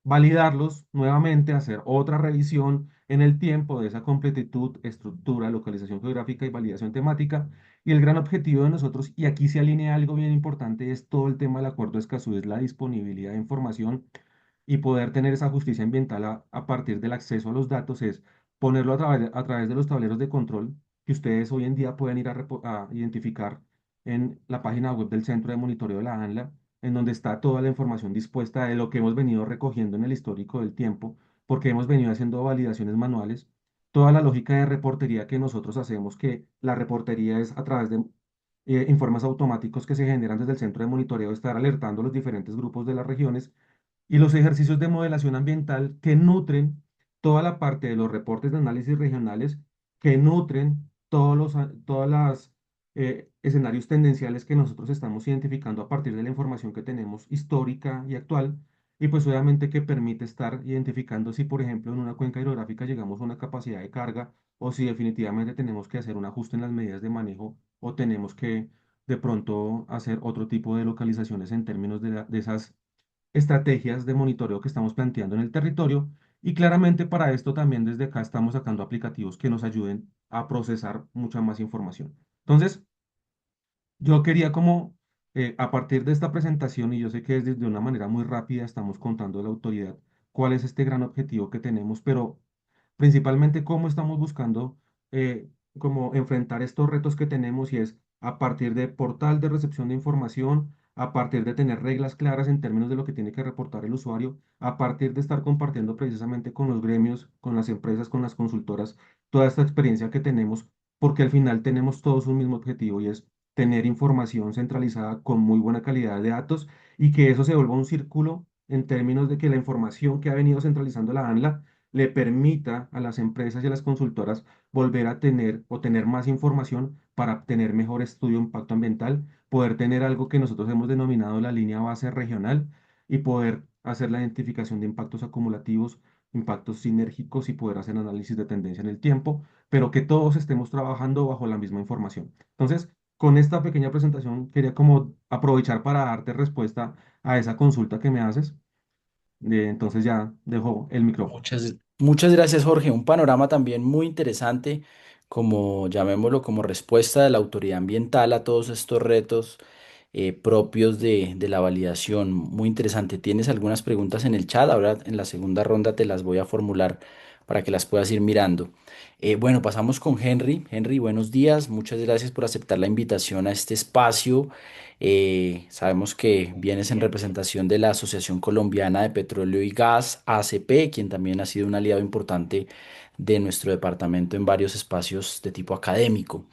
validarlos nuevamente, hacer otra revisión en el tiempo de esa completitud, estructura, localización geográfica y validación temática. Y el gran objetivo de nosotros, y aquí se alinea algo bien importante, es todo el tema del acuerdo de Escazú, es la disponibilidad de información y poder tener esa justicia ambiental a partir del acceso a los datos, es ponerlo a través de los tableros de control que ustedes hoy en día pueden ir a identificar en la página web del Centro de Monitoreo de la ANLA, en donde está toda la información dispuesta de lo que hemos venido recogiendo en el histórico del tiempo porque hemos venido haciendo validaciones manuales. Toda la lógica de reportería que nosotros hacemos, que la reportería es a través de informes automáticos que se generan desde el centro de monitoreo, estar alertando a los diferentes grupos de las regiones y los ejercicios de modelación ambiental que nutren toda la parte de los reportes de análisis regionales, que nutren todas las escenarios tendenciales que nosotros estamos identificando a partir de la información que tenemos histórica y actual, y pues obviamente que permite estar identificando si, por ejemplo, en una cuenca hidrográfica llegamos a una capacidad de carga o si definitivamente tenemos que hacer un ajuste en las medidas de manejo o tenemos que de pronto hacer otro tipo de localizaciones en términos de esas estrategias de monitoreo que estamos planteando en el territorio y claramente para esto también desde acá estamos sacando aplicativos que nos ayuden a procesar mucha más información. Entonces, yo quería como a partir de esta presentación, y yo sé que es de una manera muy rápida, estamos contando a la autoridad cuál es este gran objetivo que tenemos, pero principalmente cómo estamos buscando cómo enfrentar estos retos que tenemos y es a partir de portal de recepción de información, a partir de tener reglas claras en términos de lo que tiene que reportar el usuario, a partir de estar compartiendo precisamente con los gremios, con las empresas, con las consultoras, toda esta experiencia que tenemos porque al final tenemos todos un mismo objetivo y es tener información centralizada con muy buena calidad de datos y que eso se vuelva un círculo en términos de que la información que ha venido centralizando la ANLA le permita a las empresas y a las consultoras volver a tener o tener más información para tener mejor estudio de impacto ambiental, poder tener algo que nosotros hemos denominado la línea base regional y poder hacer la identificación de impactos acumulativos, impactos sinérgicos y poder hacer análisis de tendencia en el tiempo, pero que todos estemos trabajando bajo la misma información. Entonces, con esta pequeña presentación quería como aprovechar para darte respuesta a esa consulta que me haces. Entonces ya dejo el micrófono. Muchas gracias, Jorge. Un panorama también muy interesante, como llamémoslo, como respuesta de la autoridad ambiental a todos estos retos propios de la validación. Muy interesante. ¿Tienes algunas preguntas en el chat? Ahora en la segunda ronda te las voy a formular para que las puedas ir mirando. Bueno, pasamos con Henry. Henry, buenos días. Muchas gracias por aceptar la invitación a este espacio. Sabemos que vienes en representación de la Asociación Colombiana de Petróleo y Gas, ACP, quien también ha sido un aliado importante de nuestro departamento en varios espacios de tipo académico.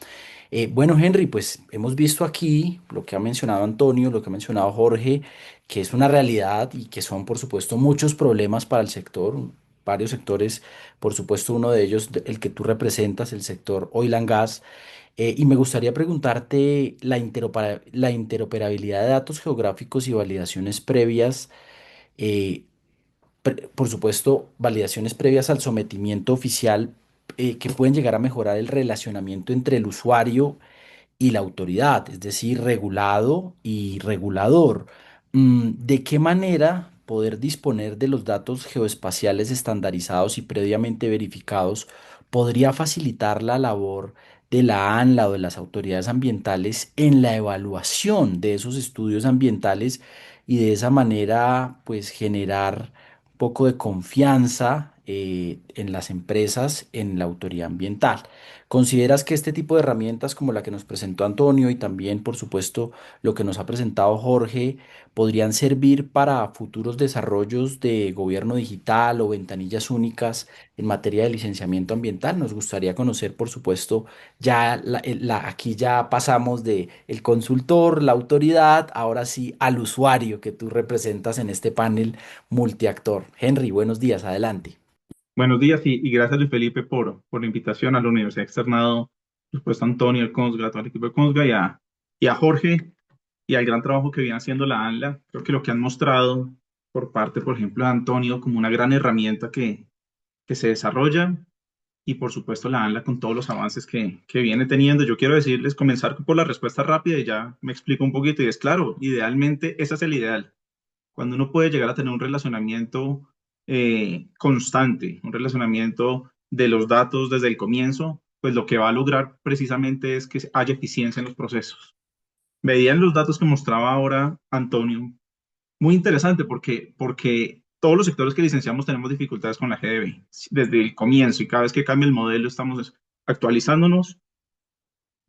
Bueno, Henry, pues hemos visto aquí lo que ha mencionado Antonio, lo que ha mencionado Jorge, que es una realidad y que son, por supuesto, muchos problemas para el sector, varios sectores, por supuesto, uno de ellos, el que tú representas, el sector oil and gas. Y me gustaría preguntarte la interoperabilidad de datos geográficos y validaciones previas, eh, por supuesto, validaciones previas al sometimiento oficial, que pueden llegar a mejorar el relacionamiento entre el usuario y la autoridad, es decir, regulado y regulador. ¿De qué manera poder disponer de los datos geoespaciales estandarizados y previamente verificados podría facilitar la labor de la ANLA o de las autoridades ambientales en la evaluación de esos estudios ambientales y de esa manera pues generar un poco de confianza en las empresas, en la autoridad ambiental? ¿Consideras que este tipo de herramientas como la que nos presentó Antonio y también, por supuesto, lo que nos ha presentado Jorge, podrían servir para futuros desarrollos de gobierno digital o ventanillas únicas en materia de licenciamiento ambiental? Nos gustaría conocer, por supuesto, ya aquí ya pasamos de el consultor, la autoridad, ahora sí al usuario que tú representas en este panel multiactor. Henry, buenos días, adelante. Buenos días y gracias Luis Felipe por la invitación a la Universidad Externado, por supuesto a Antonio, al Consga, a todo el equipo de Consga y a Jorge y al gran trabajo que viene haciendo la ANLA. Creo que lo que han mostrado por parte, por ejemplo, de Antonio como una gran herramienta que se desarrolla y por supuesto la ANLA con todos los avances que viene teniendo. Yo quiero decirles, comenzar por la respuesta rápida y ya me explico un poquito y es claro, idealmente ese es el ideal cuando uno puede llegar a tener un relacionamiento constante, un relacionamiento de los datos desde el comienzo, pues lo que va a lograr precisamente es que haya eficiencia en los procesos. Veían los datos que mostraba ahora Antonio, muy interesante porque todos los sectores que licenciamos tenemos dificultades con la GDB desde el comienzo y cada vez que cambia el modelo estamos actualizándonos.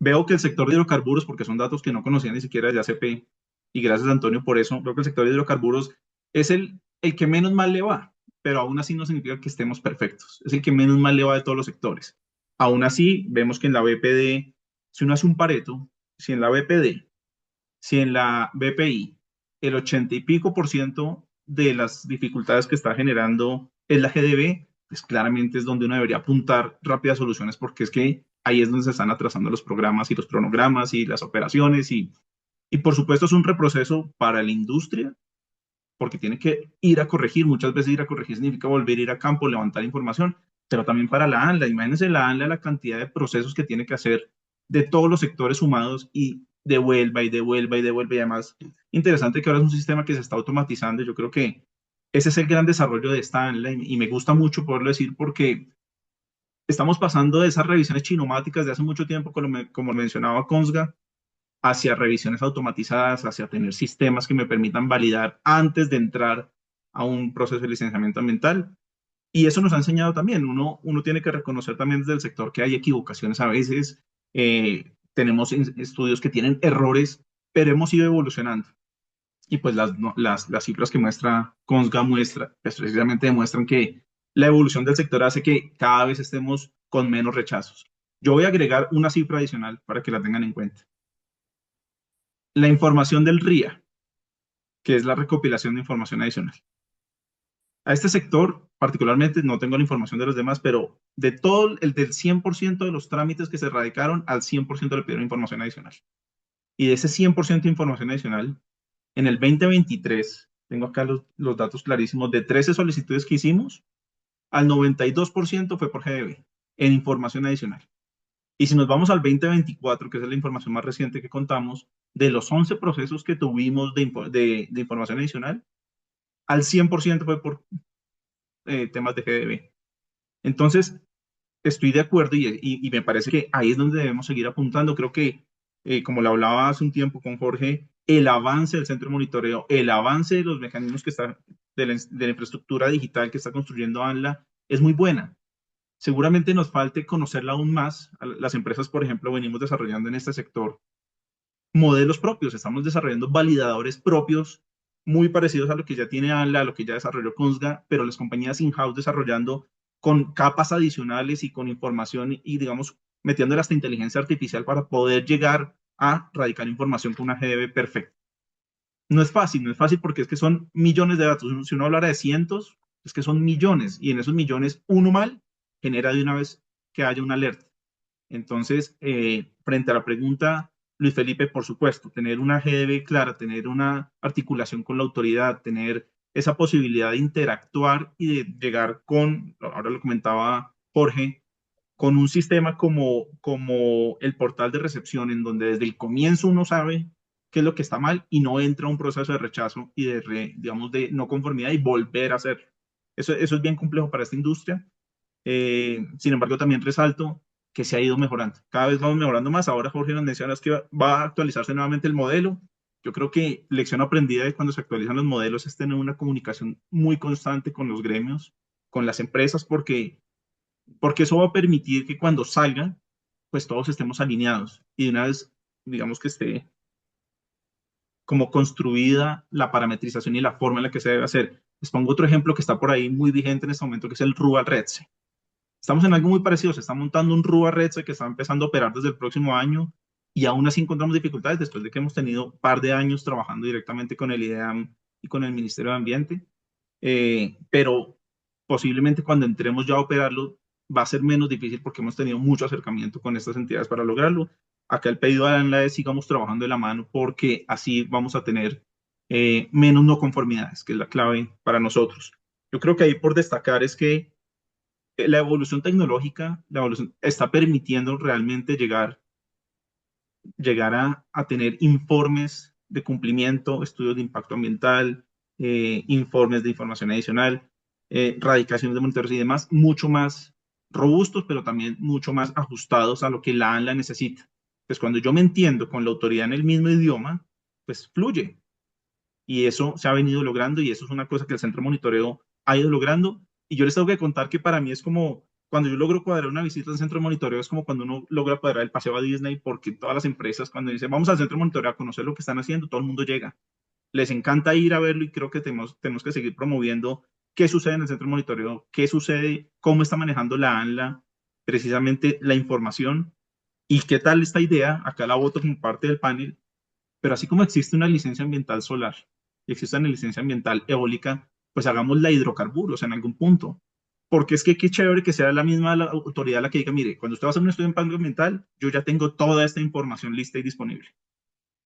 Veo que el sector de hidrocarburos, porque son datos que no conocía ni siquiera de ACP, y gracias Antonio por eso, veo que el sector de hidrocarburos es el que menos mal le va, pero aún así no significa que estemos perfectos, es el que menos mal le va de todos los sectores. Aún así, vemos que en la BPD, si uno hace un pareto, si en la BPD, si en la BPI, el 80 y pico por ciento de las dificultades que está generando es la GDB, pues claramente es donde uno debería apuntar rápidas soluciones porque es que ahí es donde se están atrasando los programas y los cronogramas y las operaciones y por supuesto es un reproceso para la industria porque tiene que ir a corregir, muchas veces ir a corregir significa volver a ir a campo, levantar información, pero también para la ANLA, imagínense la ANLA la cantidad de procesos que tiene que hacer de todos los sectores sumados y devuelva y devuelva y devuelva y además interesante que ahora es un sistema que se está automatizando y yo creo que ese es el gran desarrollo de esta ANLA y me gusta mucho poderlo decir porque estamos pasando de esas revisiones chinomáticas de hace mucho tiempo, como mencionaba Consga, hacia revisiones automatizadas, hacia tener sistemas que me permitan validar antes de entrar a un proceso de licenciamiento ambiental. Y eso nos ha enseñado también, uno tiene que reconocer también desde el sector que hay equivocaciones a veces, tenemos estudios que tienen errores, pero hemos ido evolucionando. Y pues las cifras que muestra Consga pues precisamente demuestran que la evolución del sector hace que cada vez estemos con menos rechazos. Yo voy a agregar una cifra adicional para que la tengan en cuenta. La información del RIA, que es la recopilación de información adicional. A este sector, particularmente, no tengo la información de los demás, pero de todo el del 100% de los trámites que se radicaron, al 100% le pidieron información adicional. Y de ese 100% de información adicional, en el 2023, tengo acá los datos clarísimos, de 13 solicitudes que hicimos, al 92% fue por GDB, en información adicional. Y si nos vamos al 2024, que es la información más reciente que contamos, de los 11 procesos que tuvimos de información adicional, al 100% fue por temas de GDB. Entonces, estoy de acuerdo y me parece que ahí es donde debemos seguir apuntando. Creo que, como lo hablaba hace un tiempo con Jorge, el avance del centro de monitoreo, el avance de los mecanismos que está, de la infraestructura digital que está construyendo ANLA es muy buena. Seguramente nos falte conocerla aún más. Las empresas, por ejemplo, venimos desarrollando en este sector modelos propios, estamos desarrollando validadores propios muy parecidos a lo que ya tiene ANLA, a lo que ya desarrolló Conzga, pero las compañías in-house desarrollando con capas adicionales y con información y, digamos, metiéndole hasta inteligencia artificial para poder llegar a radicar información con una GDB perfecta. No es fácil, no es fácil porque es que son millones de datos. Si uno hablara de cientos, es que son millones y en esos millones uno mal genera de una vez que haya una alerta. Entonces, frente a la pregunta, Luis Felipe, por supuesto, tener una GDB clara, tener una articulación con la autoridad, tener esa posibilidad de interactuar y de llegar con, ahora lo comentaba Jorge, con un sistema como el portal de recepción, en donde desde el comienzo uno sabe qué es lo que está mal y no entra un proceso de rechazo y digamos, de no conformidad y volver a hacer. Eso es bien complejo para esta industria. Sin embargo, también resalto que se ha ido mejorando. Cada vez vamos mejorando más. Ahora Jorge nos menciona que va a actualizarse nuevamente el modelo. Yo creo que lección aprendida de cuando se actualizan los modelos es tener una comunicación muy constante con los gremios, con las empresas, porque eso va a permitir que cuando salgan, pues todos estemos alineados y de una vez, digamos que esté como construida la parametrización y la forma en la que se debe hacer. Les pongo otro ejemplo que está por ahí muy vigente en este momento, que es el RUA REDSE. Estamos en algo muy parecido, se está montando un RUA REDSE que está empezando a operar desde el próximo año y aún así encontramos dificultades después de que hemos tenido un par de años trabajando directamente con el IDEAM y con el Ministerio de Ambiente. Pero posiblemente cuando entremos ya a operarlo va a ser menos difícil porque hemos tenido mucho acercamiento con estas entidades para lograrlo. Acá el pedido de ANLA es sigamos trabajando de la mano porque así vamos a tener menos no conformidades, que es la clave para nosotros. Yo creo que ahí por destacar es que la evolución tecnológica, la evolución está permitiendo realmente llegar a tener informes de cumplimiento, estudios de impacto ambiental, informes de información adicional, radicaciones de monitores y demás, mucho más robustos, pero también mucho más ajustados a lo que la ANLA necesita. Pues cuando yo me entiendo con la autoridad en el mismo idioma, pues fluye. Y eso se ha venido logrando y eso es una cosa que el centro de monitoreo ha ido logrando. Y yo les tengo que contar que para mí es como cuando yo logro cuadrar una visita al centro de monitoreo, es como cuando uno logra cuadrar el paseo a Disney, porque todas las empresas cuando dicen vamos al centro de monitoreo a conocer lo que están haciendo, todo el mundo llega. Les encanta ir a verlo y creo que tenemos que seguir promoviendo qué sucede en el centro de monitoreo, qué sucede, cómo está manejando la ANLA, precisamente la información y qué tal esta idea, acá la voto como parte del panel, pero así como existe una licencia ambiental solar y existe una licencia ambiental eólica, pues hagamos la hidrocarburos en algún punto. Porque es que qué chévere que sea la misma la autoridad la que diga, mire, cuando usted va a hacer un estudio de impacto ambiental, yo ya tengo toda esta información lista y disponible.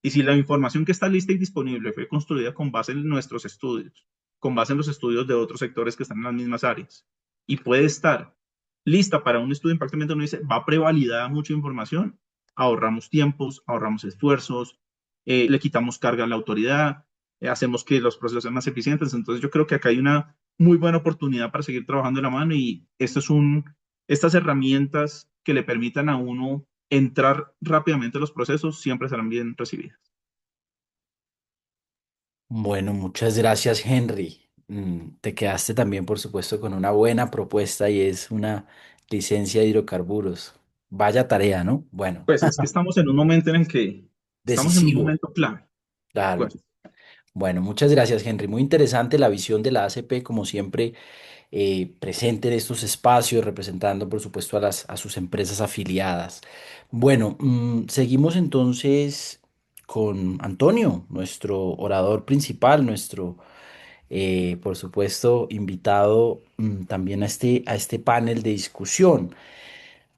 Y si la información que está lista y disponible fue construida con base en nuestros estudios, con base en los estudios de otros sectores que están en las mismas áreas, y puede estar lista para un estudio de impacto ambiental, uno dice, va prevalidada mucha información, ahorramos tiempos, ahorramos esfuerzos, le quitamos carga a la autoridad, hacemos que los procesos sean más eficientes. Entonces yo creo que acá hay una muy buena oportunidad para seguir trabajando de la mano y estas herramientas que le permitan a uno entrar rápidamente a los procesos siempre serán bien recibidas. Bueno, muchas gracias, Henry. Te quedaste también, por supuesto, con una buena propuesta y es una licencia de hidrocarburos. Vaya tarea, ¿no? Bueno, Pues es que estamos en un momento en el que estamos en un decisivo, momento clave. claro. Pues, Bueno, muchas gracias, Henry. Muy interesante la visión de la ACP, como siempre, presente en estos espacios, representando por supuesto a sus empresas afiliadas. Bueno, seguimos entonces con Antonio, nuestro orador principal, nuestro, por supuesto, invitado también a este panel de discusión.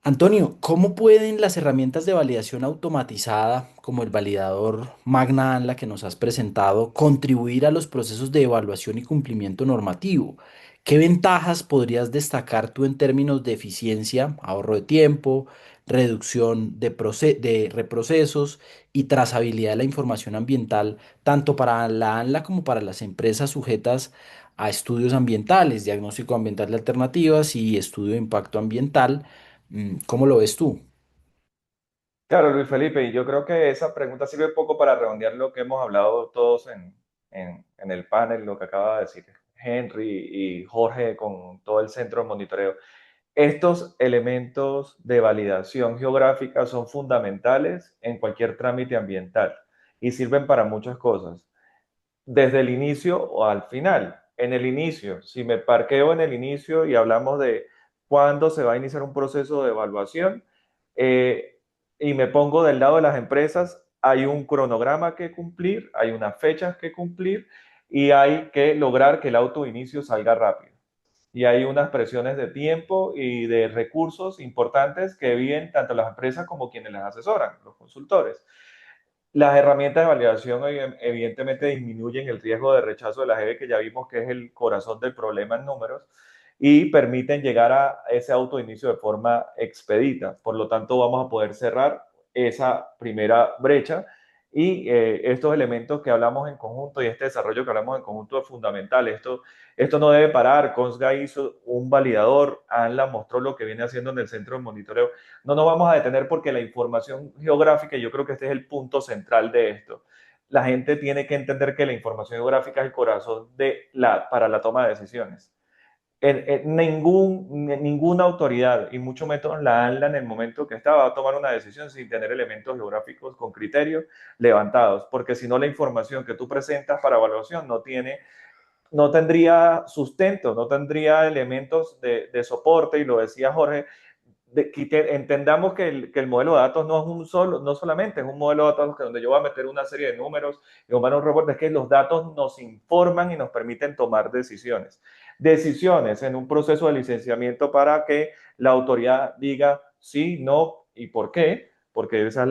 Antonio, ¿cómo pueden las herramientas de validación automatizada, como el validador Magna la que nos has presentado, contribuir a los procesos de evaluación y cumplimiento normativo? ¿Qué ventajas podrías destacar tú en términos de eficiencia, ahorro de tiempo, reducción de reprocesos y trazabilidad de la información ambiental, tanto para la ANLA como para las empresas sujetas a estudios ambientales, diagnóstico ambiental de alternativas y estudio de impacto ambiental? ¿Cómo lo ves tú? Claro, Luis Felipe, y yo creo que esa pregunta sirve un poco para redondear lo que hemos hablado todos en el panel, lo que acaba de decir Henry y Jorge con todo el centro de monitoreo. Estos elementos de validación geográfica son fundamentales en cualquier trámite ambiental y sirven para muchas cosas, desde el inicio o al final. En el inicio, si me parqueo en el inicio y hablamos de cuándo se va a iniciar un proceso de evaluación, eh, y me pongo del lado de las empresas, hay un cronograma que cumplir, hay unas fechas que cumplir y hay que lograr que el auto inicio salga rápido. Y hay unas presiones de tiempo y de recursos importantes que viven tanto las empresas como quienes las asesoran, los consultores. Las herramientas de validación evidentemente disminuyen el riesgo de rechazo de la GB, que ya vimos que es el corazón del problema en números, y permiten llegar a ese autoinicio de forma expedita. Por lo tanto, vamos a poder cerrar esa primera brecha y estos elementos que hablamos en conjunto y este desarrollo que hablamos en conjunto es fundamental. Esto no debe parar. Consga hizo un validador, ANLA mostró lo que viene haciendo en el centro de monitoreo. No nos vamos a detener porque la información geográfica, y yo creo que este es el punto central de esto, la gente tiene que entender que la información geográfica es el corazón para la toma de decisiones. Ninguna autoridad, y mucho menos la ANLA en el momento que estaba, va a tomar una decisión sin tener elementos geográficos con criterios levantados, porque si no la información que tú presentas para evaluación no tendría sustento, no tendría elementos de soporte, y lo decía Jorge, entendamos que el modelo de datos no es no solamente es un modelo de datos donde yo voy a meter una serie de números y un reporte, es que los datos nos informan y nos permiten tomar decisiones. Decisiones en un proceso de licenciamiento para que la autoridad diga sí, no y por qué, porque esa es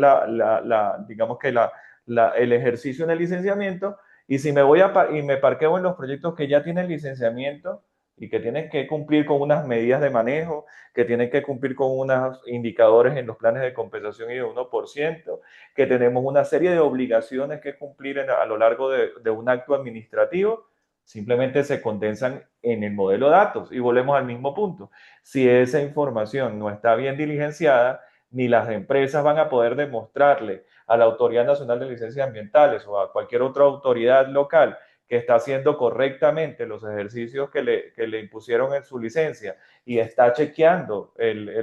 digamos que el ejercicio en el licenciamiento. Y si y me parqueo en los proyectos que ya tienen licenciamiento y que tienen que cumplir con unas medidas de manejo, que tienen que cumplir con unos indicadores en los planes de compensación y de 1%, que tenemos una serie de obligaciones que cumplir a lo largo de un acto administrativo, simplemente se condensan en el modelo de datos y volvemos al mismo punto. Si esa información no está bien diligenciada, ni las empresas van a poder demostrarle a la Autoridad Nacional de Licencias Ambientales o a cualquier otra autoridad local que está haciendo correctamente los ejercicios que le impusieron en su licencia y está chequeando,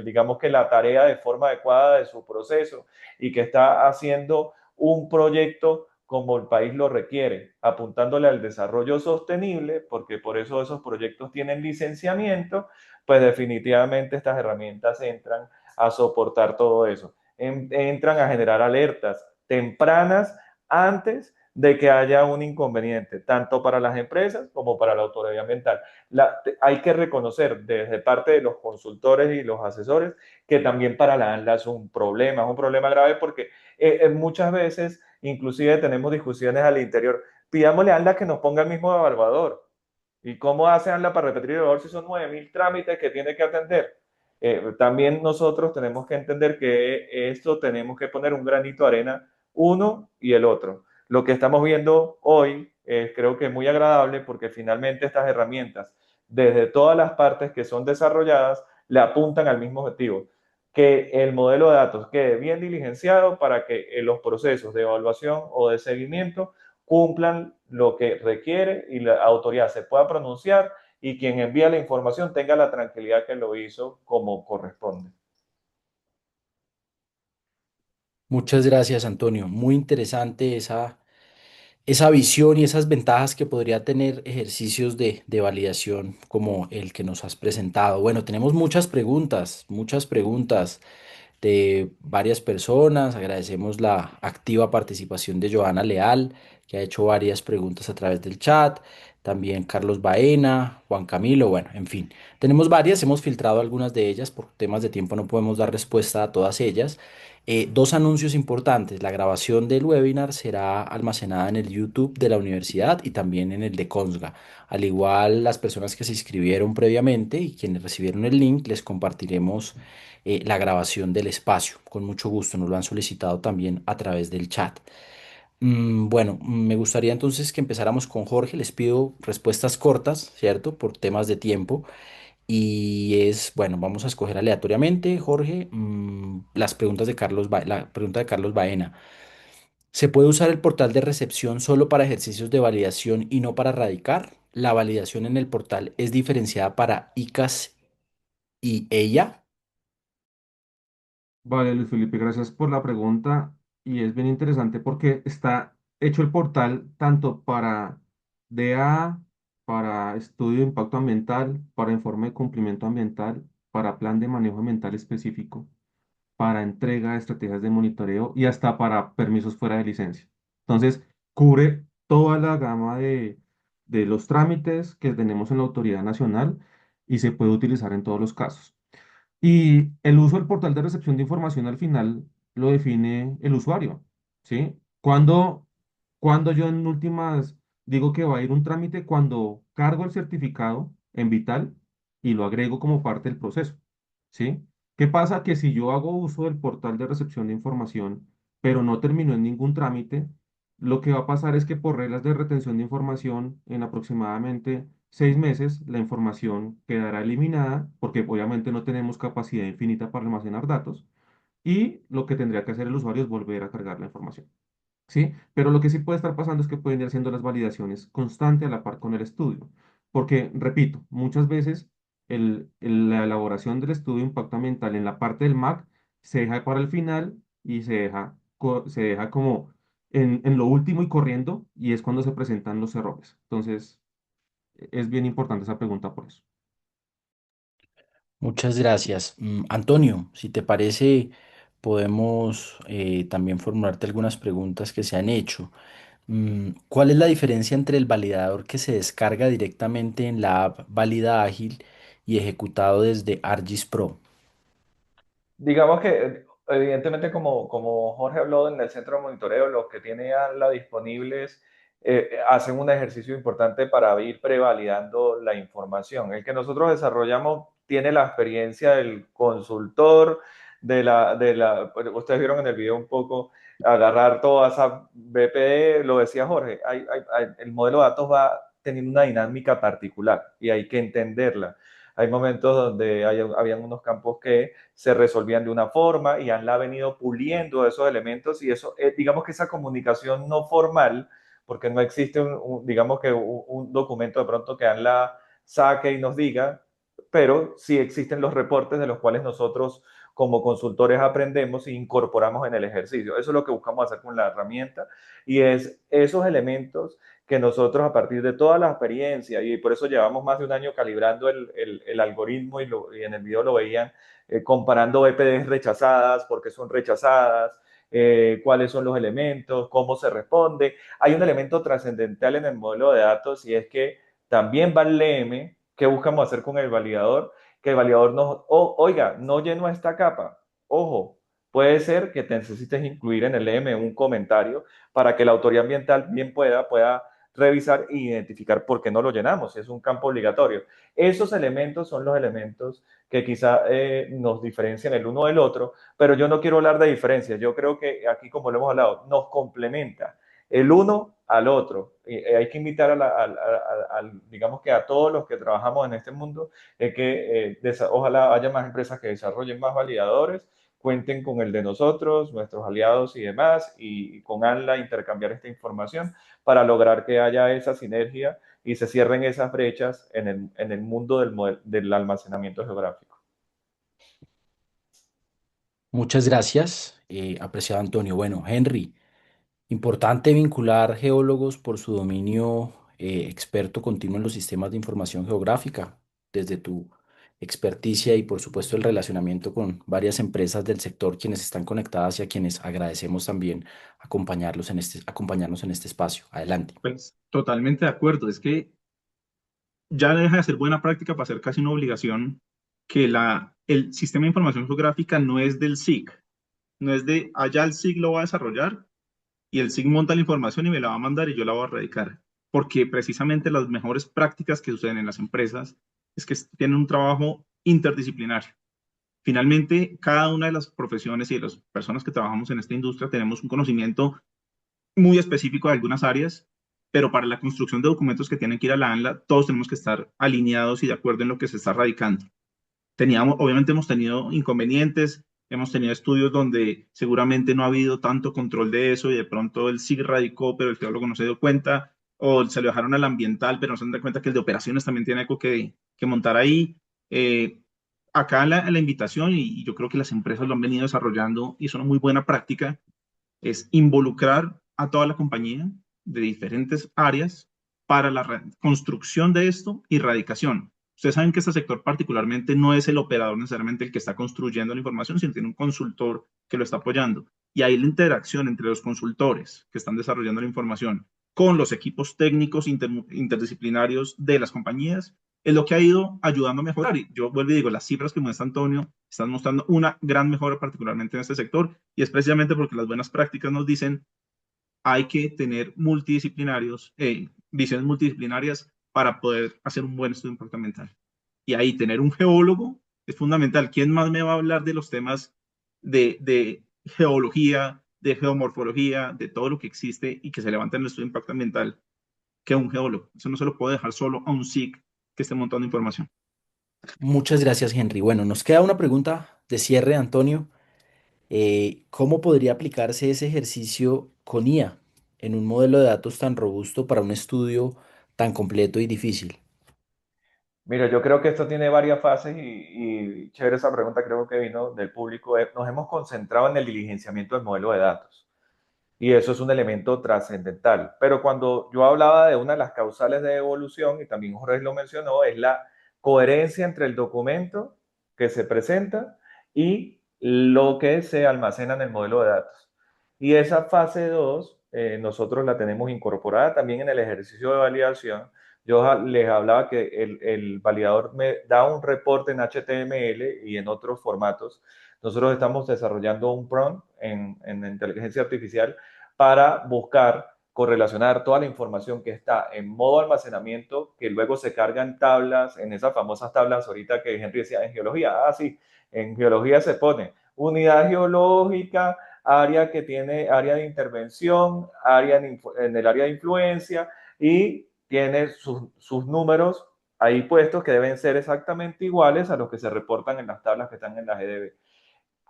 digamos que la tarea de forma adecuada de su proceso y que está haciendo un proyecto como el país lo requiere, apuntándole al desarrollo sostenible, porque por eso esos proyectos tienen licenciamiento, pues definitivamente estas herramientas entran a soportar todo eso. Entran a generar alertas tempranas antes de que haya un inconveniente, tanto para las empresas como para la autoridad ambiental. Hay que reconocer desde parte de los consultores y los asesores que también para la ANLA es un problema grave porque muchas veces inclusive tenemos discusiones al interior. Pidámosle a ANLA que nos ponga el mismo evaluador. ¿Y cómo hace ANLA para repetir el evaluador si son 9.000 trámites que tiene que atender? También nosotros tenemos que entender que esto tenemos que poner un granito de arena uno y el otro. Lo que estamos viendo hoy creo que es muy agradable porque finalmente estas herramientas, desde todas las partes que son desarrolladas, le apuntan al mismo objetivo, que el modelo de datos quede bien diligenciado para que los procesos de evaluación o de seguimiento cumplan lo que requiere y la autoridad se pueda pronunciar y quien envía la información tenga la tranquilidad que lo hizo como corresponde. Muchas gracias, Antonio. Muy interesante esa esa visión y esas ventajas que podría tener ejercicios de validación como el que nos has presentado. Bueno, tenemos muchas preguntas de varias personas. Agradecemos la activa participación de Joana Leal, que ha hecho varias preguntas a través del chat. También Carlos Baena, Juan Camilo, bueno, en fin. Tenemos varias, hemos filtrado algunas de ellas. Por temas de tiempo no podemos dar respuesta a todas ellas. Dos anuncios importantes. La grabación del webinar será almacenada en el YouTube de la universidad y también en el de Consga. Al igual, las personas que se inscribieron previamente y quienes recibieron el link, les compartiremos la grabación del espacio. Con mucho gusto, nos lo han solicitado también a través del chat. Bueno, me gustaría entonces que empezáramos con Jorge. Les pido respuestas cortas, ¿cierto? Por temas de tiempo. Y es, bueno, vamos a escoger aleatoriamente, Jorge, las preguntas de la pregunta de Carlos Baena. ¿Se puede usar el portal de recepción solo para ejercicios de validación y no para radicar? ¿La validación en el portal es diferenciada para ICAS y ella? Vale, Luis Felipe, gracias por la pregunta y es bien interesante porque está hecho el portal tanto para DA, para estudio de impacto ambiental, para informe de cumplimiento ambiental, para plan de manejo ambiental específico, para entrega de estrategias de monitoreo y hasta para permisos fuera de licencia. Entonces, cubre toda la gama de los trámites que tenemos en la autoridad nacional y se puede utilizar en todos los casos. Y el uso del portal de recepción de información al final lo define el usuario, ¿sí? Cuando yo en últimas digo que va a ir un trámite, cuando cargo el certificado en Vital y lo agrego como parte del proceso, ¿sí? ¿Qué pasa? Que si yo hago uso del portal de recepción de información, pero no terminó en ningún trámite, lo que va a pasar es que por reglas de retención de información, en aproximadamente 6 meses, la información quedará eliminada porque obviamente no tenemos capacidad infinita para almacenar datos y lo que tendría que hacer el usuario es volver a cargar la información. ¿Sí? Pero lo que sí puede estar pasando es que pueden ir haciendo las validaciones constante a la par con el estudio. Porque, repito, muchas veces la elaboración del estudio de impacto ambiental en la parte del MAC se deja para el final y se deja como en lo último y corriendo y es cuando se presentan los errores. Entonces, es bien importante esa pregunta por eso. Muchas gracias. Antonio, si te parece, podemos también formularte algunas preguntas que se han hecho. ¿Cuál es la diferencia entre el validador que se descarga directamente en la app Válida Ágil y ejecutado desde ArcGIS Pro? Digamos que, evidentemente, como Jorge habló en el centro de monitoreo, los que tiene ANLA disponibles hacen un ejercicio importante para ir prevalidando la información. El que nosotros desarrollamos tiene la experiencia del consultor, ustedes vieron en el video un poco, agarrar toda esa BPD, lo decía Jorge, el modelo de datos va teniendo una dinámica particular y hay que entenderla. Hay momentos donde habían unos campos que se resolvían de una forma y ANLA ha venido puliendo esos elementos y eso, digamos que esa comunicación no formal, porque no existe digamos que un documento de pronto que ANLA saque y nos diga, pero sí existen los reportes de los cuales nosotros como consultores aprendemos e incorporamos en el ejercicio. Eso es lo que buscamos hacer con la herramienta y es esos elementos que nosotros a partir de toda la experiencia, y por eso llevamos más de un año calibrando el algoritmo y en el video lo veían, comparando EPDs rechazadas, por qué son rechazadas, cuáles son los elementos, cómo se responde. Hay un elemento trascendental en el modelo de datos y es que también va el LM, ¿qué buscamos hacer con el validador? Que el validador nos, oiga, no lleno esta capa, ojo, puede ser que te necesites incluir en el LM un comentario para que la autoridad ambiental bien pueda revisar e identificar por qué no lo llenamos, es un campo obligatorio. Esos elementos son los elementos que quizá nos diferencian el uno del otro, pero yo no quiero hablar de diferencias, yo creo que aquí, como lo hemos hablado, nos complementa el uno al otro. Hay que invitar digamos que a todos los que trabajamos en este mundo, que ojalá haya más empresas que desarrollen más validadores, cuenten con el de nosotros, nuestros aliados y demás, y con ANLA intercambiar esta información para lograr que haya esa sinergia y se cierren esas brechas en el mundo del almacenamiento geográfico. Muchas gracias, apreciado Antonio. Bueno, Henry, Importante vincular geólogos por su dominio experto continuo en los sistemas de información geográfica, desde tu experticia y por supuesto el relacionamiento con varias empresas del sector quienes están conectadas y a quienes agradecemos también acompañarnos en este espacio. Adelante. Pues totalmente de acuerdo. Es que ya deja de ser buena práctica para ser casi una obligación que el sistema de información geográfica no es del SIG, no es de allá el SIG lo va a desarrollar y el SIG monta la información y me la va a mandar y yo la voy a radicar. Porque precisamente las mejores prácticas que suceden en las empresas es que tienen un trabajo interdisciplinario. Finalmente, cada una de las profesiones y de las personas que trabajamos en esta industria tenemos un conocimiento muy específico de algunas áreas, pero para la construcción de documentos que tienen que ir a la ANLA, todos tenemos que estar alineados y de acuerdo en lo que se está radicando. Obviamente hemos tenido inconvenientes, hemos tenido estudios donde seguramente no ha habido tanto control de eso y de pronto el SIG radicó, pero el geólogo no se dio cuenta, o se lo dejaron al ambiental, pero no se dan cuenta que el de operaciones también tiene algo que montar ahí. Eh, Acá la invitación, y yo creo que las empresas lo han venido desarrollando y es una muy buena práctica, es involucrar a toda la compañía de diferentes áreas para la construcción de esto y radicación. Ustedes saben que este sector particularmente no es el operador necesariamente el que está construyendo la información, sino tiene un consultor que lo está apoyando. Y ahí la interacción entre los consultores que están desarrollando la información con los equipos técnicos interdisciplinarios de las compañías es lo que ha ido ayudando a mejorar. Y yo vuelvo y digo, las cifras que muestra Antonio están mostrando una gran mejora particularmente en este sector y es precisamente porque las buenas prácticas nos dicen hay que tener visiones multidisciplinarias para poder hacer un buen estudio de impacto ambiental. Y ahí tener un geólogo es fundamental. ¿Quién más me va a hablar de los temas de geología, de geomorfología, de todo lo que existe y que se levanta en el estudio de impacto ambiental que un geólogo? Eso no se lo puede dejar solo a un SIC que esté montando información. Muchas gracias, Henry. Bueno, nos queda una pregunta de cierre, Antonio. ¿Cómo podría aplicarse ese ejercicio con IA en un modelo de datos tan robusto para un estudio tan completo y difícil? Mira, yo creo que esto tiene varias fases y chévere esa pregunta, creo que vino del público. Nos hemos concentrado en el diligenciamiento del modelo de datos y eso es un elemento trascendental. Pero cuando yo hablaba de una de las causales de evolución, y también Jorge lo mencionó, es la coherencia entre el documento que se presenta y lo que se almacena en el modelo de datos. Y esa fase 2 nosotros la tenemos incorporada también en el ejercicio de validación. Yo les hablaba que el validador me da un reporte en HTML y en otros formatos. Nosotros estamos desarrollando un prompt en inteligencia artificial para buscar correlacionar toda la información que está en modo almacenamiento, que luego se carga en tablas, en esas famosas tablas ahorita que Henry decía en geología. Ah, sí, en geología se pone unidad geológica, área que tiene área de intervención, área en el área de influencia y tiene sus números ahí puestos que deben ser exactamente iguales a los que se reportan en las tablas que están en la GDB.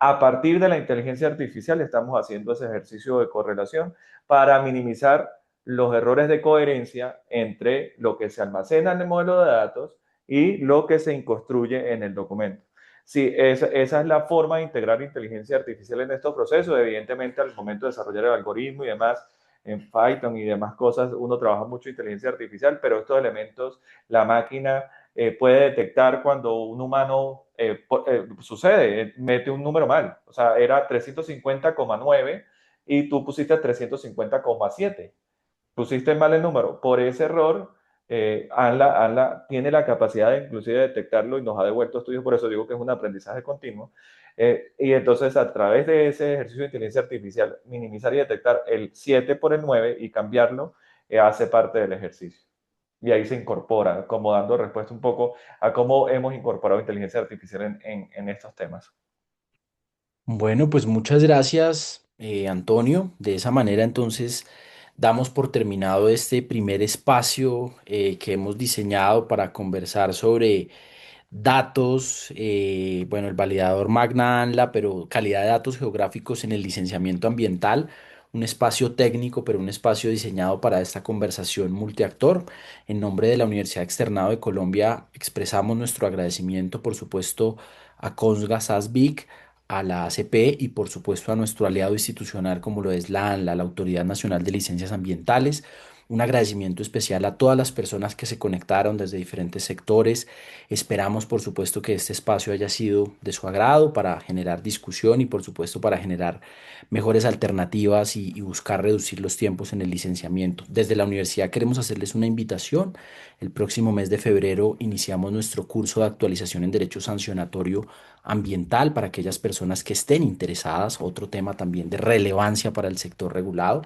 A partir de la inteligencia artificial estamos haciendo ese ejercicio de correlación para minimizar los errores de coherencia entre lo que se almacena en el modelo de datos y lo que se construye en el documento. Sí, esa es la forma de integrar inteligencia artificial en estos procesos. Evidentemente, al momento de desarrollar el algoritmo y demás, en Python y demás cosas, uno trabaja mucho inteligencia artificial, pero estos elementos, la máquina puede detectar cuando un humano sucede, mete un número mal. O sea, era 350,9 y tú pusiste 350,7. Pusiste mal el número. Por ese error, ANLA tiene la capacidad de inclusive detectarlo y nos ha devuelto estudios, por eso digo que es un aprendizaje continuo. Y entonces a través de ese ejercicio de inteligencia artificial, minimizar y detectar el 7 por el 9 y cambiarlo, hace parte del ejercicio. Y ahí se incorpora, como dando respuesta un poco a cómo hemos incorporado inteligencia artificial en estos temas. Bueno, pues muchas gracias, Antonio. De esa manera, entonces, damos por terminado este primer espacio que hemos diseñado para conversar sobre datos, bueno, el validador Magna ANLA, pero calidad de datos geográficos en el licenciamiento ambiental, un espacio técnico, pero un espacio diseñado para esta conversación multiactor. En nombre de la Universidad Externado de Colombia, expresamos nuestro agradecimiento, por supuesto, a Consga SAS BIC, a la ACP y por supuesto a nuestro aliado institucional como lo es la ANLA, la Autoridad Nacional de Licencias Ambientales. Un agradecimiento especial a todas las personas que se conectaron desde diferentes sectores. Esperamos, por supuesto, que este espacio haya sido de su agrado para generar discusión y, por supuesto, para generar mejores alternativas y buscar reducir los tiempos en el licenciamiento. Desde la universidad queremos hacerles una invitación. El próximo mes de febrero iniciamos nuestro curso de actualización en derecho sancionatorio ambiental para aquellas personas que estén interesadas, otro tema también de relevancia para el sector regulado.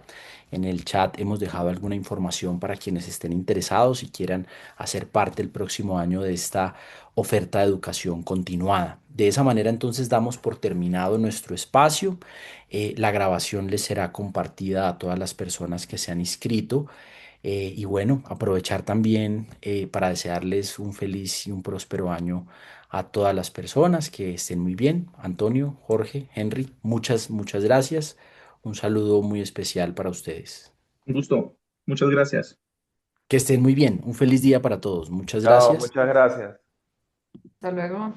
En el chat hemos dejado alguna información para quienes estén interesados y quieran hacer parte el próximo año de esta oferta de educación continuada. De esa manera entonces damos por terminado nuestro espacio. La grabación les será compartida a todas las personas que se han inscrito. Y bueno, aprovechar también para desearles un feliz y un próspero año a todas las personas que estén muy bien. Antonio, Jorge, Henry, muchas gracias. Un saludo muy especial para ustedes. Un gusto. Muchas gracias. Que estén muy bien. Un feliz día para todos. Muchas Chao, gracias. muchas gracias. Hasta luego.